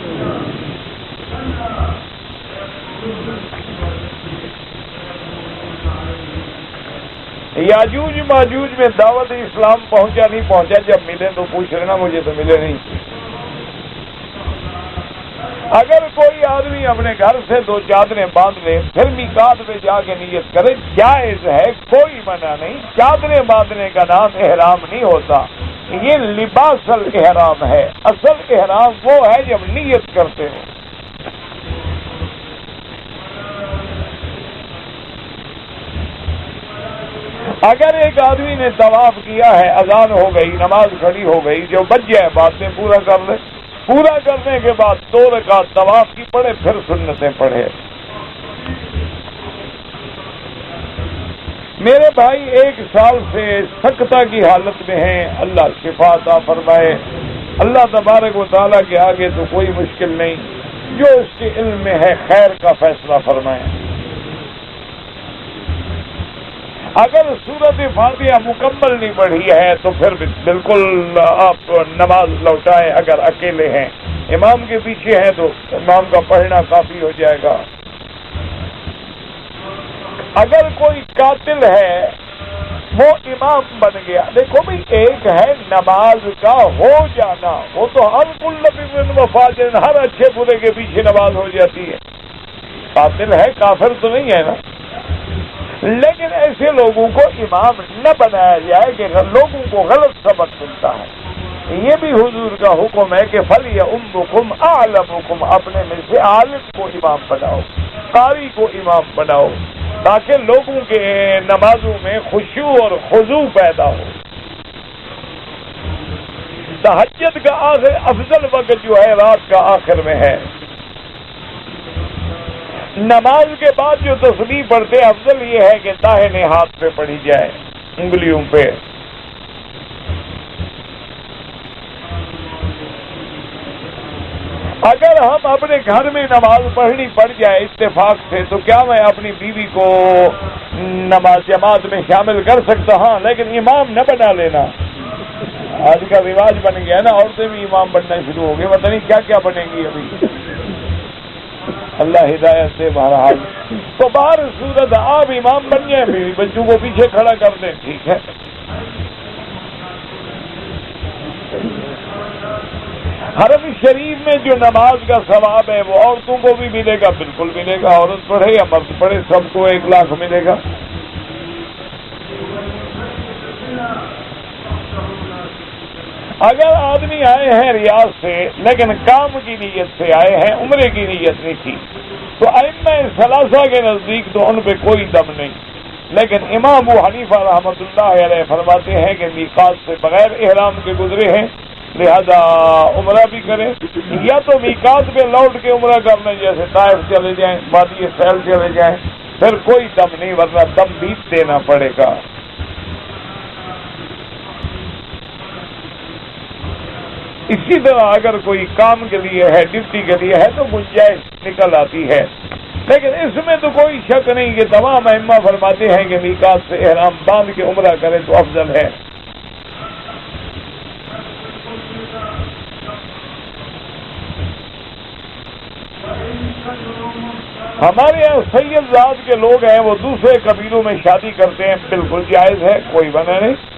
یاجوج ماجوج میں دعوت اسلام پہنچا نہیں پہنچا، جب ملے تو پوچھ لینا، مجھے تو ملے نہیں۔ اگر کوئی آدمی اپنے گھر سے 2 چادریں باندھ لے پھر میقات میں جا کے نیت کرے، جائز ہے، کوئی منع نہیں۔ چادریں باندھنے کا نام احرام نہیں ہوتا، یہ لباس الاحرام ہے۔ اصل احرام وہ ہے جب نیت کرتے ہو۔ اگر ایک آدمی نے طواف کیا ہے، اذان ہو گئی، نماز کھڑی ہو گئی، جو بچ جائے بعد میں پورا کر لے، پورا کرنے کے بعد 2 رکعت طواف کی پڑھے، پھر سنتیں پڑھے۔ میرے بھائی 1 سال سے سکتہ کی حالت میں ہیں، اللہ شفا عطا فرمائے۔ اللہ تبارک و تعالیٰ کے آگے تو کوئی مشکل نہیں، جو اس کے علم میں ہے خیر کا فیصلہ فرمائیں۔ اگر سورت فاتحہ مکمل نہیں پڑھی ہے تو پھر بالکل آپ نماز لوٹائیں۔ اگر اکیلے ہیں، امام کے پیچھے ہیں تو امام کا پڑھنا کافی ہو جائے گا۔ اگر کوئی قاتل ہے وہ امام بن گیا، دیکھو بھی ایک ہے نماز کا ہو جانا، وہ تو ہر کل وفاجر، ہر اچھے برے کے پیچھے نماز ہو جاتی ہے۔ قاتل ہے، کافر تو نہیں ہے نا۔ لیکن ایسے لوگوں کو امام نہ بنایا جائے کہ لوگوں کو غلط سبق ملتا ہے۔ یہ بھی حضور کا حکم ہے کہ فَلْيَؤُمُّكُمْ أَعْلَمُكُمْ، اپنے میں سے عالم کو امام بناؤ، قاری کو امام بناؤ، تاکہ لوگوں کے نمازوں میں خشوع اور خضوع پیدا ہو۔ تہجد کا آخر افضل وقت جو ہے رات کا آخر میں ہے۔ نماز کے بعد جو تسبیح پڑھتے افضل یہ ہے کہ داہنے ہاتھ پہ پڑھی جائے، انگلیوں پہ۔ اگر ہم اپنے گھر میں نماز پڑھنی پڑ جائے اتفاق سے تو کیا میں اپنی بیوی کو نماز جماعت میں شامل کر سکتا؟ ہاں، لیکن امام نہ بنا لینا۔ آج کا رواج بن گیا نا، عورتیں بھی امام بننا شروع ہو گئی، پتہ نہیں کیا کیا بنے گی ابھی۔ اللہ ہدایت سے بہرحال تو باہر صورت آپ امام بن جائیں، بیوی بچوں کو پیچھے کھڑا کر دیں، ٹھیک ہے۔ حرم شریف میں جو نماز کا ثواب ہے وہ عورتوں کو بھی ملے گا، بالکل ملے گا، عورت پڑھے یا مرد پڑھے سب کو 1,00,000 ملے گا۔ اگر آدمی آئے ہیں ریاض سے لیکن کام کی نیت سے آئے ہیں، عمرے کی نیت نہیں تھی، تو ائمہ ثلاثہ کے نزدیک تو ان پہ کوئی دم نہیں، لیکن امام ابو حنیفہ رحمۃ اللہ علیہ فرماتے ہیں کہ میقات سے بغیر احرام کے گزرے ہیں، لہذا عمرہ بھی کریں، یا تو میقات پہ لوٹ کے عمرہ کرنا، جیسے طائف چلے جائیں، وادی سیل چلے جائیں، پھر کوئی دم نہیں، ورنہ دم بھی دینا پڑے گا۔ اسی طرح اگر کوئی کام کے لیے ہے، ڈیوٹی کے لیے ہے تو گنجائش نکل آتی ہے، لیکن اس میں تو کوئی شک نہیں کہ تمام ائمہ فرماتے ہیں کہ میقات سے احرام باندھ کے عمرہ کرے تو افضل ہے۔ ہمارے یہاں سید ذات کے لوگ ہیں، وہ دوسرے قبیلوں میں شادی کرتے ہیں، بالکل جائز ہے، کوئی منع نہیں۔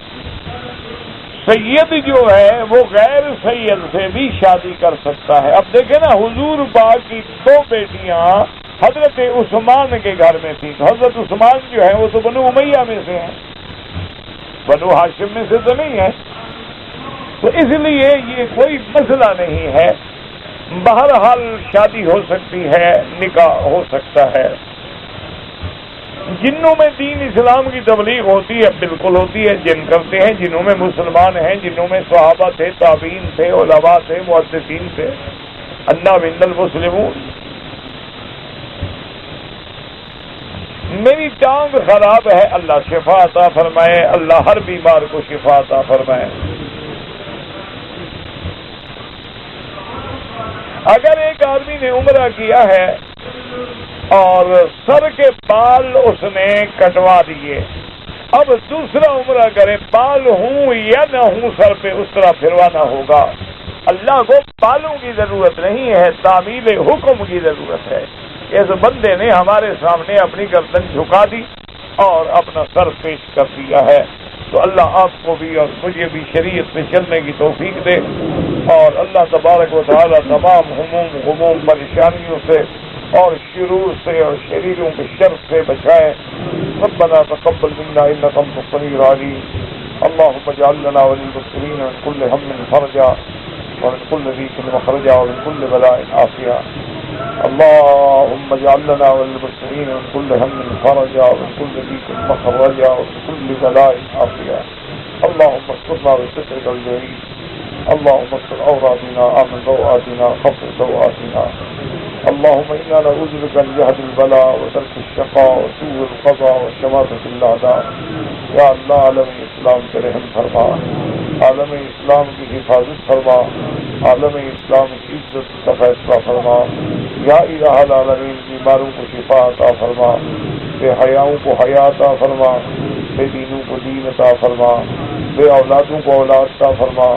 سید جو ہے وہ غیر سید سے بھی شادی کر سکتا ہے۔ اب دیکھیں نا، حضور پاک کی 2 بیٹیاں حضرت عثمان کے گھر میں تھیں، حضرت عثمان جو ہے وہ تو بنو امیہ میں سے ہیں، بنو ہاشم میں سے تو نہیں ہے، تو اس لیے یہ کوئی مسئلہ نہیں ہے، بہرحال شادی ہو سکتی ہے، نکاح ہو سکتا ہے۔ جنوں میں دین اسلام کی تبلیغ ہوتی ہے، بالکل ہوتی ہے، جن کرتے ہیں، جنوں میں مسلمان ہیں، جنوں میں صحابہ تھے، تابعین تھے، علماء تھے، محدثین تھے، انا من المسلمون۔ میری ٹانگ خراب ہے، اللہ شفا عطا فرمائے، اللہ ہر بیمار کو شفا عطا فرمائے۔ اگر ایک آدمی نے عمرہ کیا ہے اور سر کے بال اس نے کٹوا دیے، اب دوسرا عمرہ کرے، بال ہوں یا نہ ہوں سر پہ اس طرح پھروانا ہوگا۔ اللہ کو بالوں کی ضرورت نہیں ہے، تعمیل حکم کی ضرورت ہے۔ اس بندے نے ہمارے سامنے اپنی گردن جھکا دی اور اپنا سر پیش کر دیا ہے، تو اللہ آپ کو بھی اور مجھے بھی شریعت میں چلنے کی توفیق دے، اور اللہ تبارک و تعالی تمام غموم پریشانیوں سے اور شرور سے اور شریروں کے شر سے بچائے۔ ربنا تقبل منا انك انت السميع العليم، اللهم اجعل لنا وللمسلمين من كل هم فرجا ومن كل ضيق مخرجا ومن كل بلاء عافيا، اللهم اجعل لنا وللمسلمين من كل هم فرجا ومن كل ضيق مخرجا ومن كل بلاء عافيا، اللهم استرنا بسترك الجليل، اللهم استر عوراتنا، آمن روآتنا، خفض سوآتنا، اللهم إنا نعوذ بك من جهد البلاء وترك الشقاء وسوء القضاء وشماتة الأعداء۔ یا اللہ عالم اسلام کے رحم فرما، عالم اسلام کی حفاظت فرما، عالم اسلام کی عزت کا فیصلہ فرما، یا الہ العالمین بیماروں کو شفا عطا فرما، بے حیاؤں کو حیا عطا فرما، بے دینوں کو دین عطا فرما، بے اولادوں کو اولاد عطا فرما،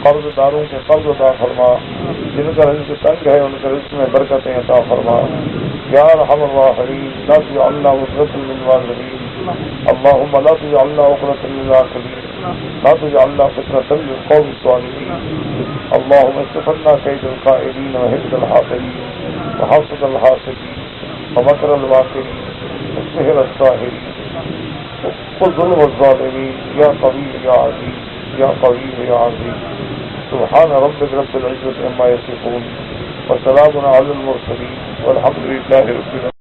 قرض داروں کے قرض عطا فرما، جن کا رزق تنگ ہے ان کے رزق میں برکتیں عطا فرما، یا ارحم الراحمین لا تجعلنا عقدة للظالمین، اللهم لا تجعلنا عقدة للظالمین، لا تجعلنا فتنة للقوم الظالمين، اللهم اصرف عنا كيد القائلين وحفظ الحاقدين وحسد الحاسدين ومكر الماكرين وسحر الساحرين وظلم الظالمين، يا قوي يا عزيز يا قوي يا عزيز. سبحان ربك رب العزة عما يصفون وسلام على المرسلين والحمد لله رب العالمين.